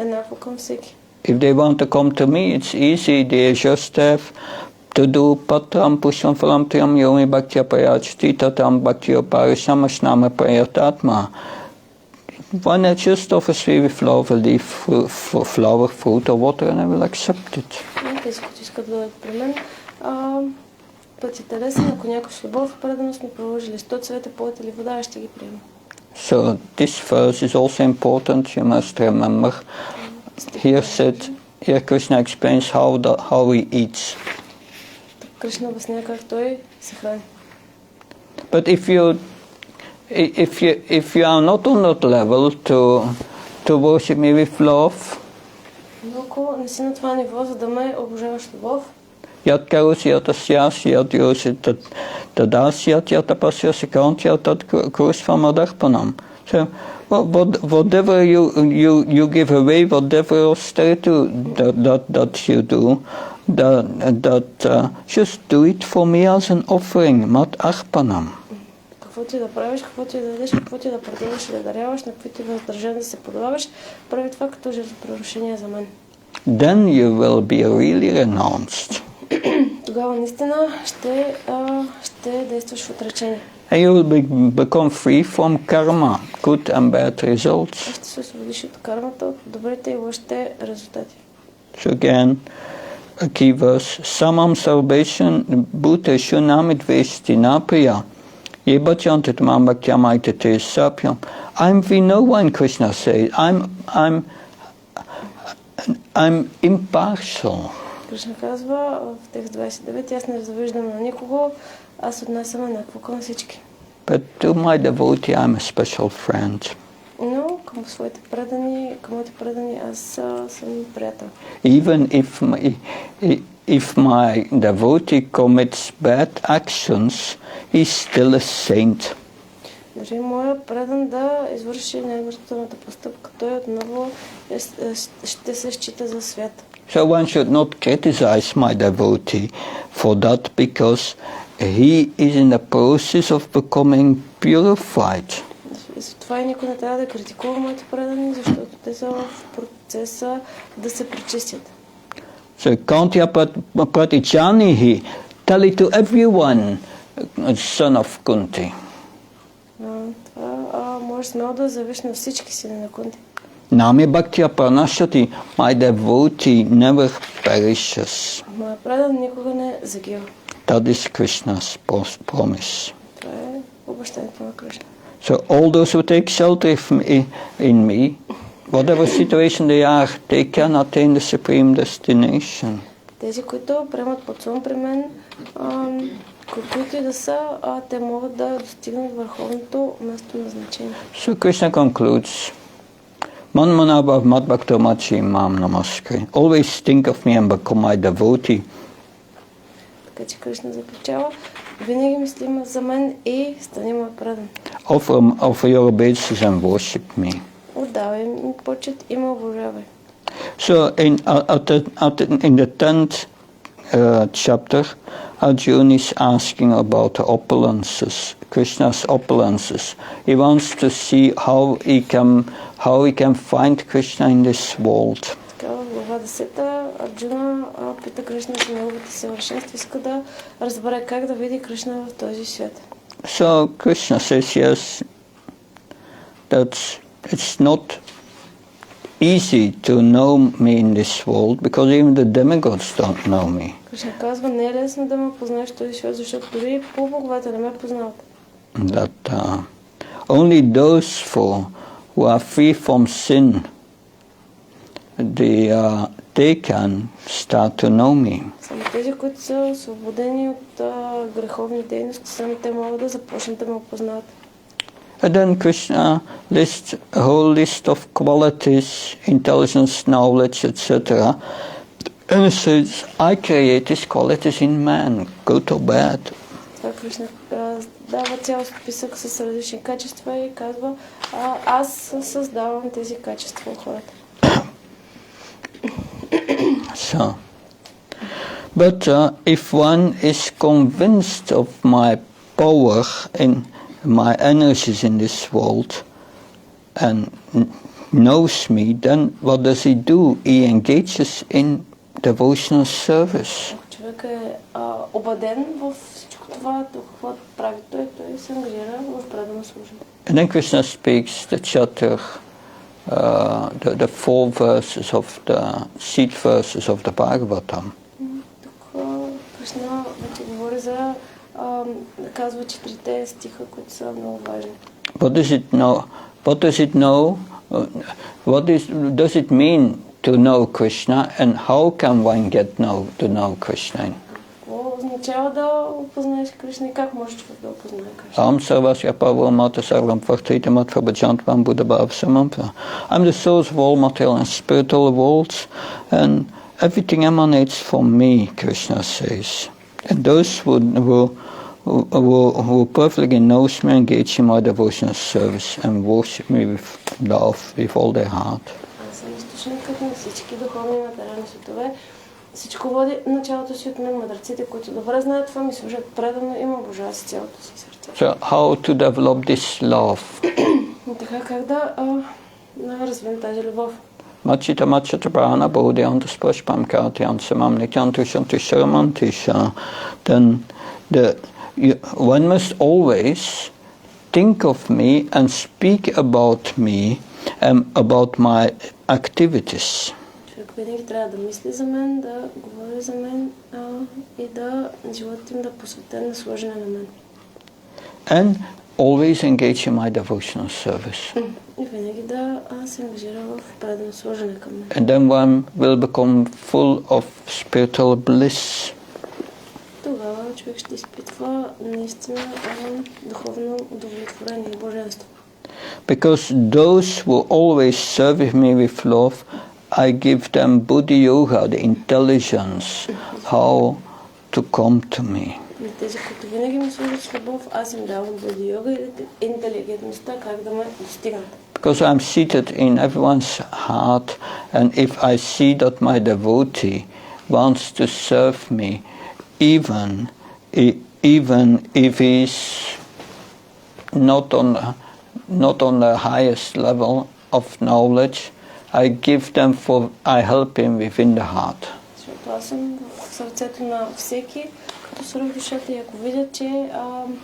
еднакво към всеки. If they want to come to me, it's easy. They just have to do patram pusham falamtriam yomi bhaktya payachti tatam bhaktya parishama shnama prayatatma. Why not just offer sweet with flower, leaf, flower, fruit or water and I will accept it. Тези, които искат да дойдат при мен, пътят е лесен. Ако някой с любов и преданост ми проложи листот, цвете, плод или вода, ще ги приема. So this verse is also important. You must remember. Here Krishna explains how he eats. Кришна обяснява как той се храни. But if you are not on that level to worship me with love, Но ако не си на това ниво, за да ме обожаваш любов, yat karosi yat asyasi yat yosi tadasi yat tapasya kanti yat krusvamadarpanam. So whatever you give away, whatever austerity that you do, just do it for me as an offering, mat arpanam. Каквото и да правиш, каквото и да дадеш, каквото и да продаваш и да даряваш, на каквито и въздържания да се подлагаш, прави това като жертвоприношение за мен. Then you will be really renounced. Тогава наистина ще действаш в отречение. And you will become free from karma, good and bad results. Ще се освободиш от кармата, от добрите и лошите резултати. So again, a key verse, samam salvation bhuteshu namidveshtina priya. Yebachantit mambhakyamaitete sapyam. We know when Krishna says, I'm impartial. Кришна казва в текст 29, аз не завиждам на никого, аз отнасям еднакво към всички. But to my devotee, I'm a special friend. Но към своите предани, аз съм приятел. Even if my devotee commits bad actions, he's still a saint. Дори моя предан да извърши най-върховната постъпка, той отново ще се счита за свят. So one should not criticize my devotee for that because he is in the process of becoming purified. Това и никой не трябва да критикува моите предани, защото те са в процеса да се пречистят. So Kantya Pratijanihi, tell it to everyone, son of Kunti. Това може смело да заявиш на всички сини на Кунти. Nami Bhaktya Pranashati, my devotee never perishes. Моя предан никога не загива. That is Krishna's promise. Това е обещанието на Кришна. So all those who take shelter in me, whatever situation they are, they can attain the supreme destination. тези, които приемат подсум при мен, които и да са, те могат да достигнат върховното място на значение. So Krishna concludes, Man manabhav madbhakto machi mam namaskar. Always think of me and become my devotee. Така че Кришна заключава, винаги мислим за мен и стани мой предан. Offer your obeisances and worship me. Отдавай ми почет и ме обожавай. So in the 10th chapter, Arjuna is asking about the opulences, Krishna's opulences. He wants to see how he can find Krishna in this world. Така, в глава 10 Арджуна пита Кришна за неговите съвършенства, иска да разбере как да види Кришна в този свят. So Krishna says yes, that it's not easy to know me in this world because even the demigods don't know me. Кришна казва, не е лесно да ме познаеш в този свят, защото дори полубоговете не ме познават. That only those who are free from sin, they can start to know me. Само тези, които са освободени от греховни дейности, само те могат да започнат да ме опознават. And then Krishna lists a whole list of qualities, intelligence, knowledge, etc. And he says, I create these qualities in man. Go to bed. Това Кришна дава цял списък с различни качества и казва, аз създавам тези качества в хората. So, but if one is convinced of my power in my energies in this world and knows me, then what does he do? He engages in devotional service. Човек е убеден в всичко това, какво прави той се ангажира в предано служение. And then Krishna speaks the chapter, the 4 verses of the seed verses of the Bhagavatam. Тук Кришна вече говори за казва 4 стиха, които са много важни. What does it know? What does it know? Does it mean to know Krishna, and how can one get to know Krishna? Какво означава да опознаеш Кришна и как можеш човек да опознае Кришна? Am sarvasya pavamata sarvam vartita matva bhajantvam buddhabhav samampa. I'm the source of all material and spiritual worlds, and everything emanates from me, Krishna says. And those who perfectly knows me engage in my devotional service and worship me with love, with all their heart. Аз съм източникът на всички духовни материални светове. Всичко води началото си от мен. Мъдреците, които добре знаят това, ми служат предано и ме обожават с цялото си сърце. So how to develop this love? Така как да развием тази любов? Machita machata prana bodhyanta spashpam kartyan samam nityantu shanti sharamantisha. Then one must always think of me and speak about me and about my activities. Човек винаги трябва да мисли за мен, да говори за мен и да животът им да посветен на служене на мен. And always engage in my devotional service. И винаги да се ангажира в предано служене към мен. And then one will become full of spiritual bliss. Тогава човек ще изпитва наистина духовно удовлетворение и блаженство. Because those who always serve me with love, I give them buddhi yoga, the intelligence, how to come to me. Тези, които винаги ми служат с любов, аз им давам буди йога и интелигентността как да ме достигнат. Because I'm seated in everyone's heart, and if I see that my devotee wants to serve me, even if he's not on the highest level of knowledge, I help him within the heart. Защото аз съм в сърцето на всеки, като свърх душата, и ако видя, че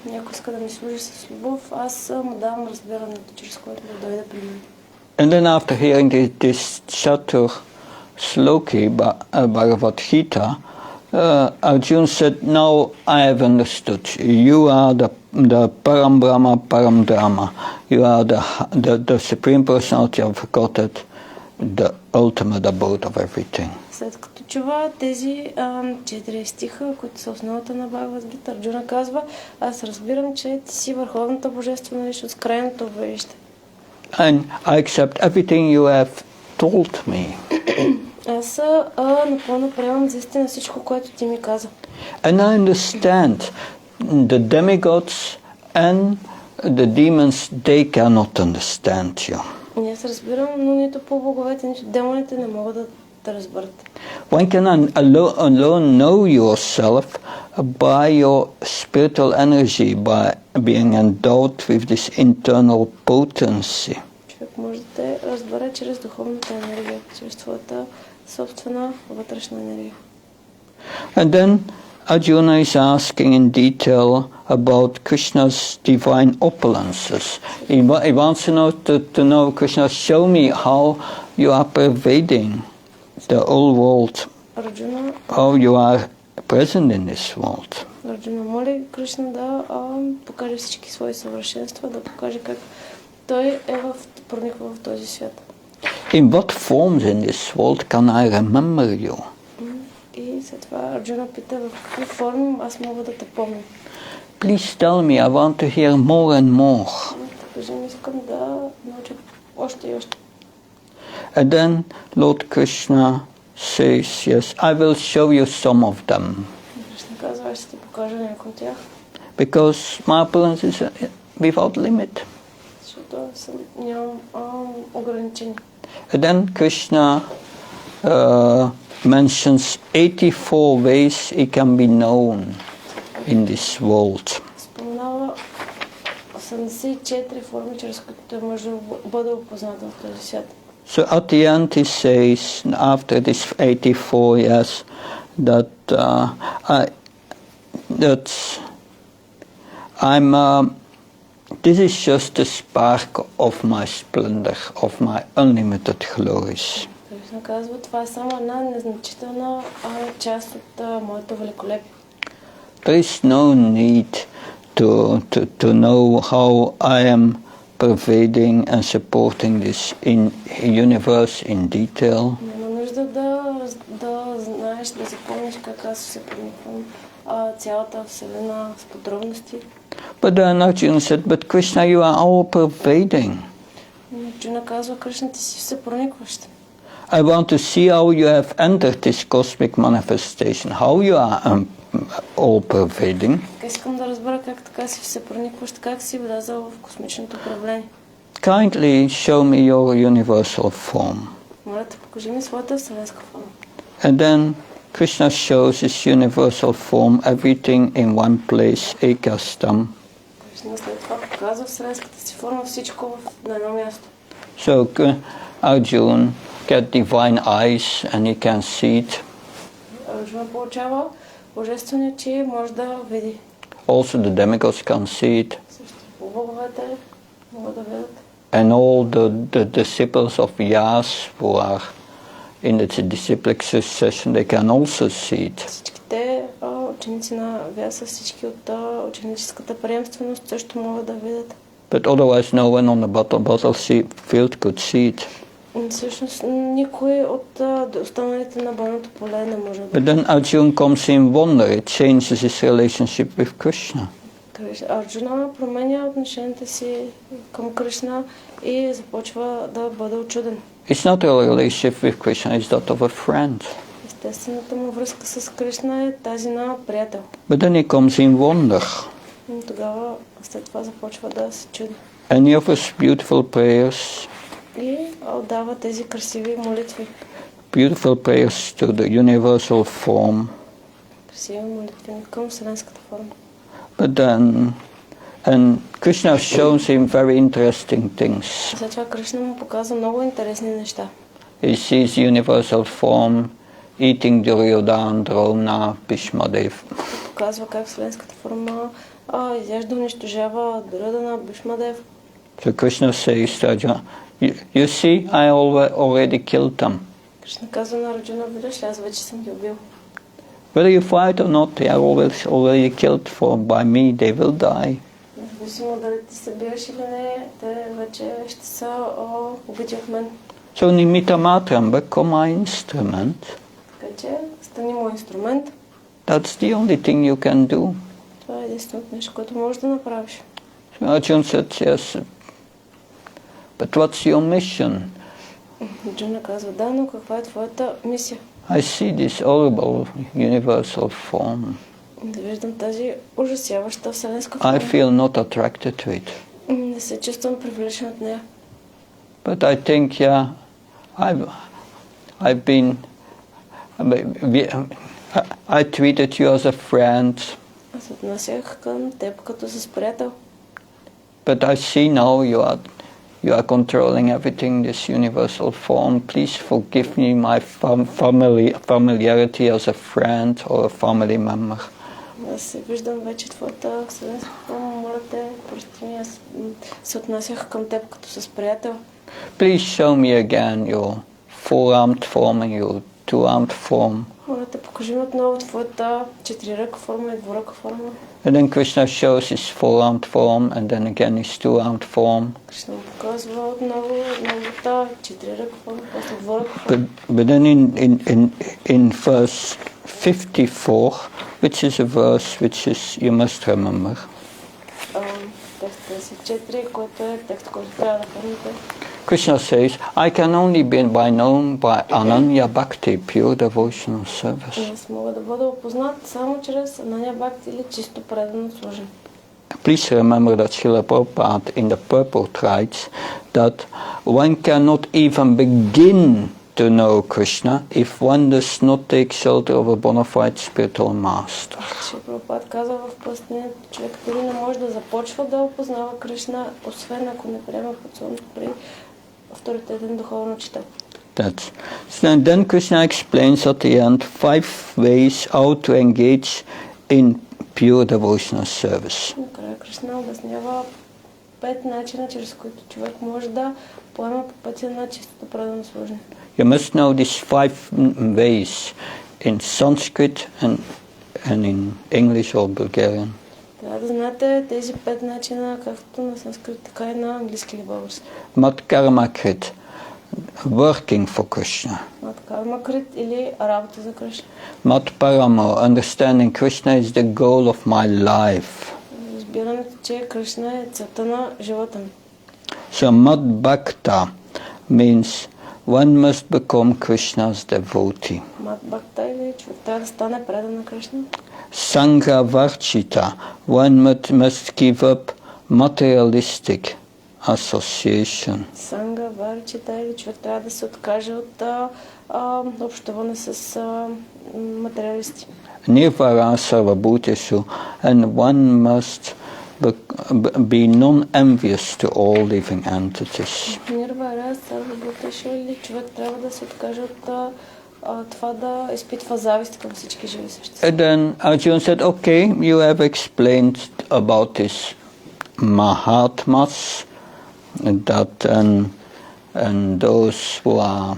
някой иска да ми служи с любов, аз му давам разбирането, чрез което да дойде при мен. And then after hearing this chatur sloki Bhagavad Gita, Arjuna said, now I have understood. You are the Param Brahma, Param Dharma. You are the Supreme Personality of Godhead. the ultimate abode of everything. След като чува тези 4 стиха, които са основата на Бхагавад Гита, Арджуна казва: аз разбирам, че ти си върховната божествена личност, крайното бъдеще. And I accept everything you have told me. Аз напълно приемам за истина всичко, което ти ми каза. And I understand the demigods and the demons, they cannot understand you. И аз разбирам, но нито по-боговете, нито демоните не могат да разберат. One can alone know yourself by your spiritual energy, by being endowed with this internal potency. Човек може да те разбере чрез духовната енергия, чрез твоята собствена вътрешна енергия. And then Arjuna is asking in detail about Krishna's divine opulences. He wants to know, Krishna, show me how you are pervading the whole world, how you are present in this world. Арджуна моли Кришна да покаже всички свои съвършенства, да покаже как той прониква в този свят. In what forms in this world can I remember you? И след това Арджуна пита: в какви форми аз мога да те помня. Please tell me, I want to hear more and more. Кажи ми, искам да науча още и още. And then Lord Krishna says, yes, I will show you some of them. Кришна казва: аз ще ти покажа някои от тях. Because my opulence is without limit. Защото нямам ограничения. And then Krishna mentions 84 ways he can be known in this world. Споменава 84 форми, чрез които той може да бъде опознат в този свят. So at the end he says, after this 84 years, that this is just a spark of my splendor, of my unlimited glories. Кришна казва: това е само една незначителна част от моето великолепие. There is no need to know how I am pervading and supporting this universe in detail. Няма нужда да знаеш, да запомниш как аз се прониквам цялата вселена с подробности. But then Arjuna said, but Krishna, you are all pervading. Арджуна казва: Кришна, ти си всепроникващ. I want to see how you have entered this cosmic manifestation, how you are all pervading. Искам да разбера как така си всепроникващ, как си влязал в космичното проявление. Kindly show me your universal form. Моля те, покажи ми своята вселенска форма. And then Krishna shows his universal form, everything in one place, ekastam. Кришна след това показва вселенската си форма, всичко на едно място. So Arjuna get divine eyes and he can see it. Арджуна получава божествения чи, може да види. Also the demigods can see it. Също боговете могат да видят. And all the disciples of Yas who are in the disciplic succession, they can also see it. Всичките ученици на Вяса, всички от ученическата приемственост също могат да видят. But otherwise no one on the battlefield could see it. Всъщност никой от останалите на бойното поле не може да. But then Arjuna comes in wonder, it changes his relationship with Krishna. Арджуна променя отношенията си към Кришна и започва да бъде учуден. It's not a relationship with Krishna, it's that of a friend. Естествената му връзка с Кришна е тази на приятел. But then he comes in wonder. Тогава след това започва да се чуди. And he offers beautiful prayers. И отдава тези красиви молитви. Beautiful prayers to the universal form. Красиви молитви към вселенската форма. But then, and Krishna shows him very interesting things. След това Кришна му показва много интересни неща. He sees universal form eating Duryodhana, Drona, Bhishmadev. Показва как вселенската форма изяжда, унищожава Дурьодана, Бхишмадев. So Krishna says to Arjuna, you see, I already killed them. Кришна казва на Арджуна: виждаш ли, аз вече съм ги убил. Whether you fight or not, they are already killed by me, they will die. Независимо дали ти се биеш или не, те вече ще са убити от мен. So nimitta matram, become my instrument. Така че стани мой инструмент. That's the only thing you can do. Това е единственото нещо, което можеш да направиш. So Arjuna said, yes, but what's your mission? Арджуна казва, да, но каква е твоята мисия? I see this horrible universal form. Виждам тази ужасяваща вселенска форма. I feel not attracted to it. Не се чувствам привлечен от нея. But I think, yeah, I've been, I treated you as a friend. Аз отнасях към теб като с приятел. But I see now you are controlling everything, this universal form. Please forgive me my familiarity as a friend or a family member. Аз виждам вече твоята вселенска форма. Моля те, прости ми, аз се отнасях към теб като с приятел. Please show me again your four-armed form and your two-armed form. Моля те, покажи ми отново твоята четириръка форма и двуръка форма. And then Krishna shows his four-armed form and then again his two-armed form. Кришна му показва отново неговата четириръка форма, после двуръка форма. But then in verse 54, which is a verse which you must remember. Текст 54, който е текст, който трябва да помните. Krishna says, I can only be known by Ananya Bhakti, pure devotional service. Аз мога да бъда опознат само чрез Анanya Bhakti или чисто предано служене. Please remember that Srila Prabhupada in the purport writes that one cannot even begin to know Krishna if one does not take shelter of a bona fide spiritual master. Шрила Прабхупада казва в Пъстението, човек дори не може да започва да опознава Кришна, освен ако не приема подсъдност при авторитетен духовен учител. So then Krishna explains at the end 5 ways how to engage in pure devotional service. Накрая Кришна обяснява 5 начина, чрез които човек може да поема по пътя на чистото предано служене. You must know these 5 ways in Sanskrit and in English or Bulgarian. Трябва да знаете тези 5 начина, както на санскрит, така и на английски или български. Mat Karmakrit, working for Krishna. Мат Кармакрит или работа за Кришна. Mat Paramo, understanding Krishna is the goal of my life. Разбирането, че Кришна е целта на живота ми. So Mat Bhakta means one must become Krishna's devotee. Мат Бхакта или човек трябва да стане предан на Кришна. Sangha Varchita, one must give up materialistic association. Санга Варчита или човек трябва да се откаже от общуване с материалисти. Nirvara Sarvabhuteshu, and one must be non-envious to all living entities. Нирвара Сарвабхутешу или човек трябва да се откаже от това да изпитва завист към всички живи същества. And then Arjuna said, okay, you have explained about this Mahatmas, that and those who are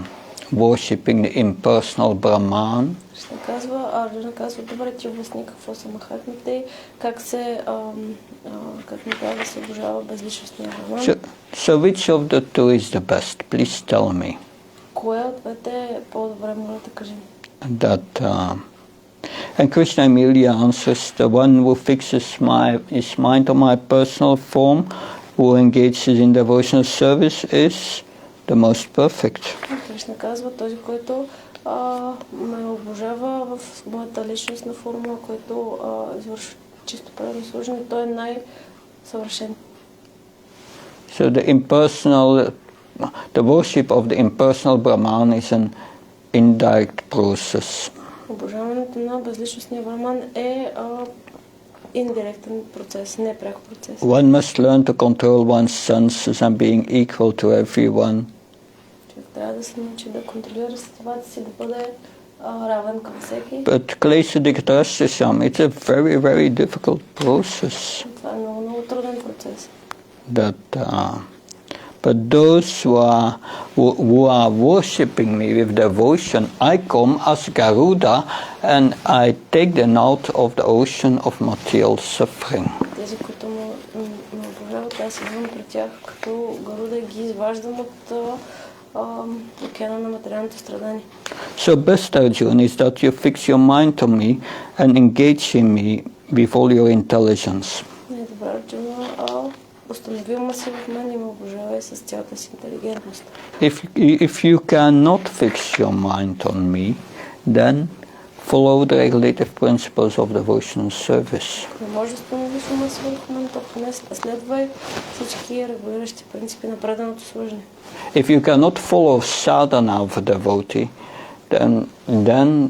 worshipping the impersonal Brahman. Ще казва, Арджуна казва, добре, ти обясни какво са махатмите и как не трябва да се обожава безличностния Браман. So which of the two is the best? Please tell me. Кое от двете е по-добре, моля да кажем? And Krishna immediately answers, the one who fixes his mind on my personal form, who engages in devotional service, is the most perfect. Кришна казва, този, който ме обожава в моята личностна форма, който извършва чисто правилно служене, той е най-съвършен. So the worship of the impersonal Brahman is an indirect process. Обожаването на безличностния Браман е индиректен процес, не пряк процес. One must learn to control one's senses and being equal to everyone. Човек трябва да се научи да контролира ситуацията си, да бъде равен към всеки. But Kleshadiktashyam, it's a very, very difficult process. Това е много, много труден процес. But those who are worshipping me with devotion, I come as Garuda and I take them out of the ocean of material suffering. Тези, които ме обожават, аз идвам при тях като Гаруда и ги изваждам от океана на материалното страдание. So best Arjuna is that you fix your mind on me and engage in me with all your intelligence. Най-добре, Арджуна, установи ума си в мен и ме обожавай с цялата си интелигентност. If you cannot fix your mind on me, then follow the regulative principles of devotional service. Не можеш да установиш ума си върху мен, то поне следвай всички регулиращи принципи на преданото служене. If you cannot follow sadhana of a devotee, then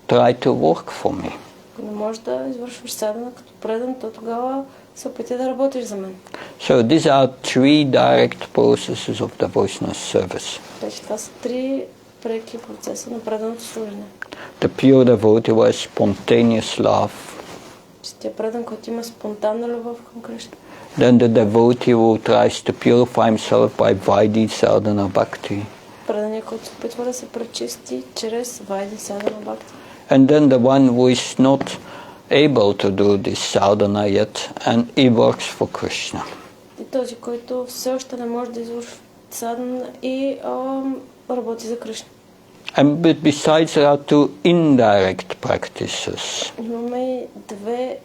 try to work for me. Ако не можеш да извършваш садхана като предан, то тогава се опитай да работиш за мен. So these are three direct processes of devotional service. Значи това са три преки процеса на преданото служене. The pure devotee who has spontaneous love. Чистия предан, който има спонтанна любов към Кришна. Then the devotee who tries to purify himself by Vaidhi sadhana bhakti. Преданият, който се опитва да се пречисти чрез Вайди садхана бхакти. And then the one who is not able to do this sadhana yet and he works for Krishna. И този, който все още не може да извършва садхана и работи за Кришна. And besides there are two indirect practices. Имаме и две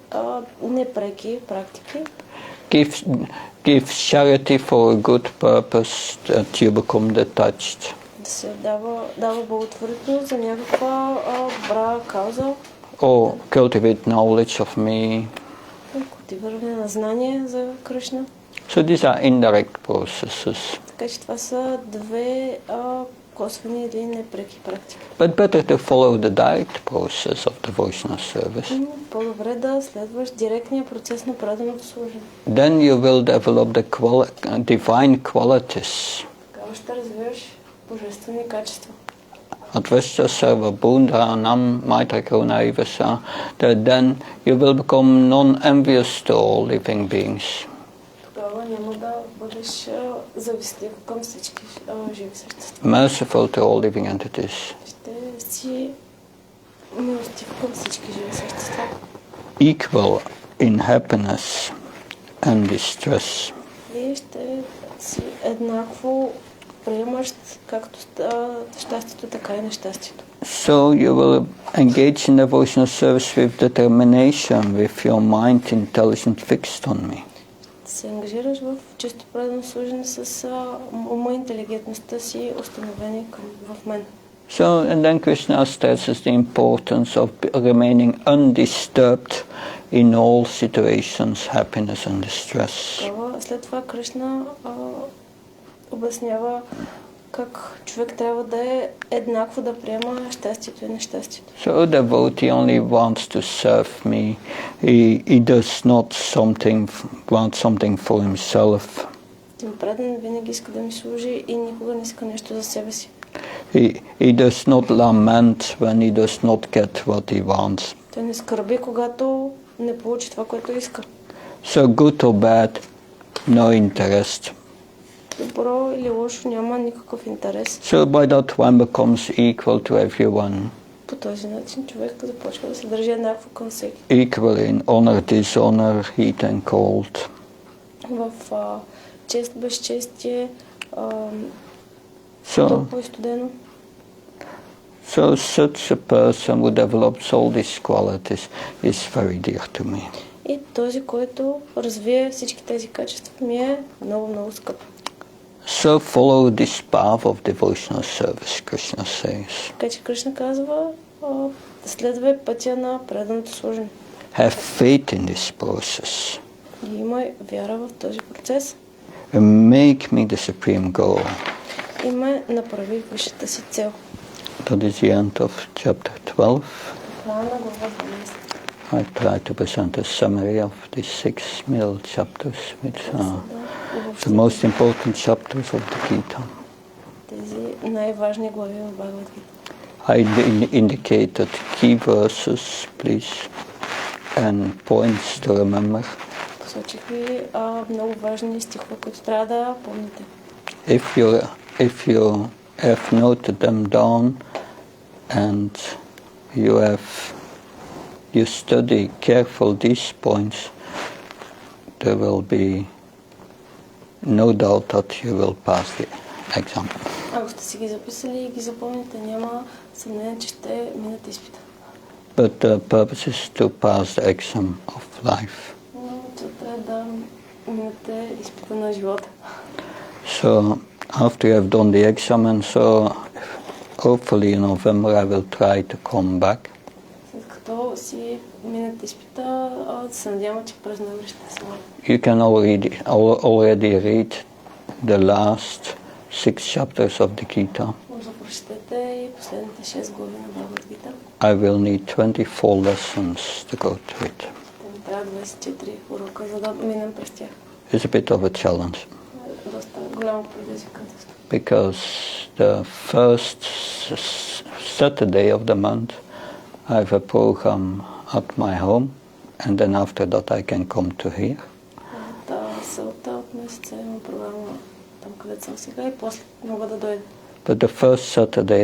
непреки практики. Give charity for a good purpose that you become detached. Да се дава благотворителност за някаква добра кауза. Or cultivate knowledge of me. Култивиране на знание за Кришна. So these are indirect processes. Така че това са две косвени или непреки практики. But better to follow the direct process of devotional service. По-добре да следваш директния процес на преданото служене. Then you will develop the divine qualities. Тогава ще развиваш божествени качества. Advesta sarva bhundanam maitra karuna ivasa. Then you will become non-envious to all living beings. Тогава няма да бъдеш завистлив към всички живи същества. Merciful to all living entities. Ще си милостив към всички живи същества. Equal in happiness and distress. И ще си еднакво приемащ както щастието, така и нещастието. So you will engage in devotional service with determination, with your mind intelligent fixed on me. Се ангажираш в чисто предано служене с ума и интелигентността си установени в мен. So, and then Krishna stresses the importance of remaining undisturbed in all situations, happiness and distress. След това Кришна обяснява как човек трябва да е еднакво да приема щастието и нещастието. So a devotee only wants to serve me. He does not want something for himself. Тим предан винаги иска да ми служи и никога не иска нещо за себе си. He does not lament when he does not get what he wants. Той не скърби, когато не получи това, което иска. So good or bad, no interest. Добро или лошо няма никакъв интерес. So by that one becomes equal to everyone. По този начин човек започва да се държи еднакво към всеки. Equal in honor, dishonor, heat and cold. В чест, безчестие, топло и студено. So such a person who develops all these qualities is very dear to me. И този, който развие всички тези качества, ми е много, много скъп. So follow this path of devotional service, Krishna says. Така че Кришна казва, следвай пътя на преданото служене. Have faith in this process. И имай вяра в този процес. And make me the supreme goal. И ме направи висшата си цел. That is the end of chapter 12. Края на глава 12. I try to present a summary of these 6 middle chapters, which are the most important chapters of the Gita. Тези най-важни глави в Бхагавад Гита. I indicated key verses, please, and points to remember. Посочих ви много важни стихове, които трябва да помните. If you have noted them down and you study careful these points, there will be no doubt that you will pass the exam. Ако сте си ги записали и ги запомните, няма съмнение, че ще минете изпита. But the purpose is to pass the exam of life. Но целта е да минете изпита на живота. So after you have done the exam, and so hopefully in November I will try to come back. След като си минете изпита, се надявам, че през ноември ще се върна. You can already read the last 6 chapters of the Gita. Може да прочетете и последните 6 глави на Бхагавад Гита. I will need 24 lessons to go through it. Трябва 24 урока, за да минем през тях. It's a bit of a challenge. Доста голямо предизвикателство. Because the first Saturday of the month I have a program at my home, and then after that I can come to here. Селта от месеца има програма там, където съм сега и после мога да дойда. But the first Saturday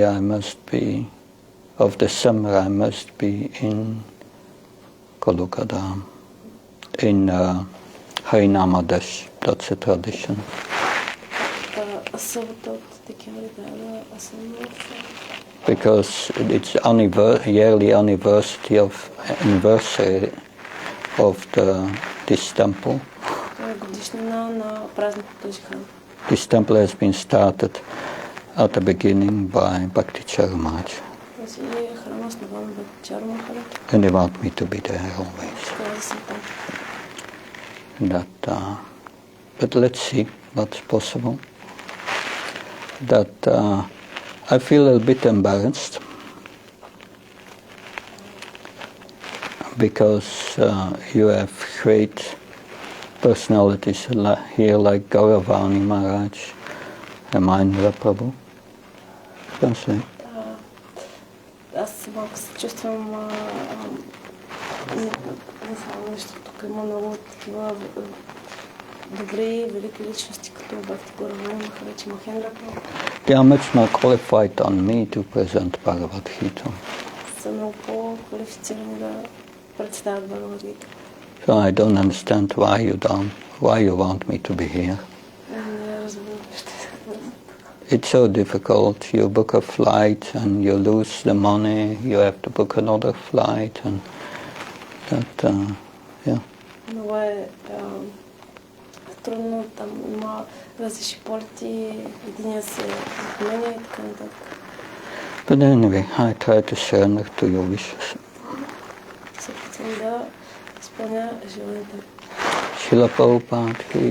of December I must be in Kolkata, in Harinamadesh. That's a tradition. Събота от декември трябва да съм Because it's yearly anniversary of this temple. годишнина на празник на този храм. This temple has been started at the beginning by Bhakti Prabhava Swami. Този храм е основан от Бхакти Прабхава Свами. And they want me to be there always. Трябва да съм там. But let's see what's possible. I feel a bit embarrassed because you have great personalities here like Gauravani Maharaj, Ramandra Prabhu. Translate. Аз малко се чувствам не само нещо. Тук има много такива добри, велики личности, като Бхакти Гауравани Махарадж и Махендра Прабhu. They are much more qualified than me to present Bhagavad Gita. Са много по-квалифицирани да представят Бхагавад Гита. So I don't understand why you want me to be here. Не разбирам защо искате да съм тук. It's so difficult. You book a flight and you lose the money. You have to book another flight, and yeah. Много е трудно, там има различни полети, единия се отменя и така нататък. But anyway, I try to surrender to your wishes. Се опитвам да изпълня желанието. Srila Prabhupada ki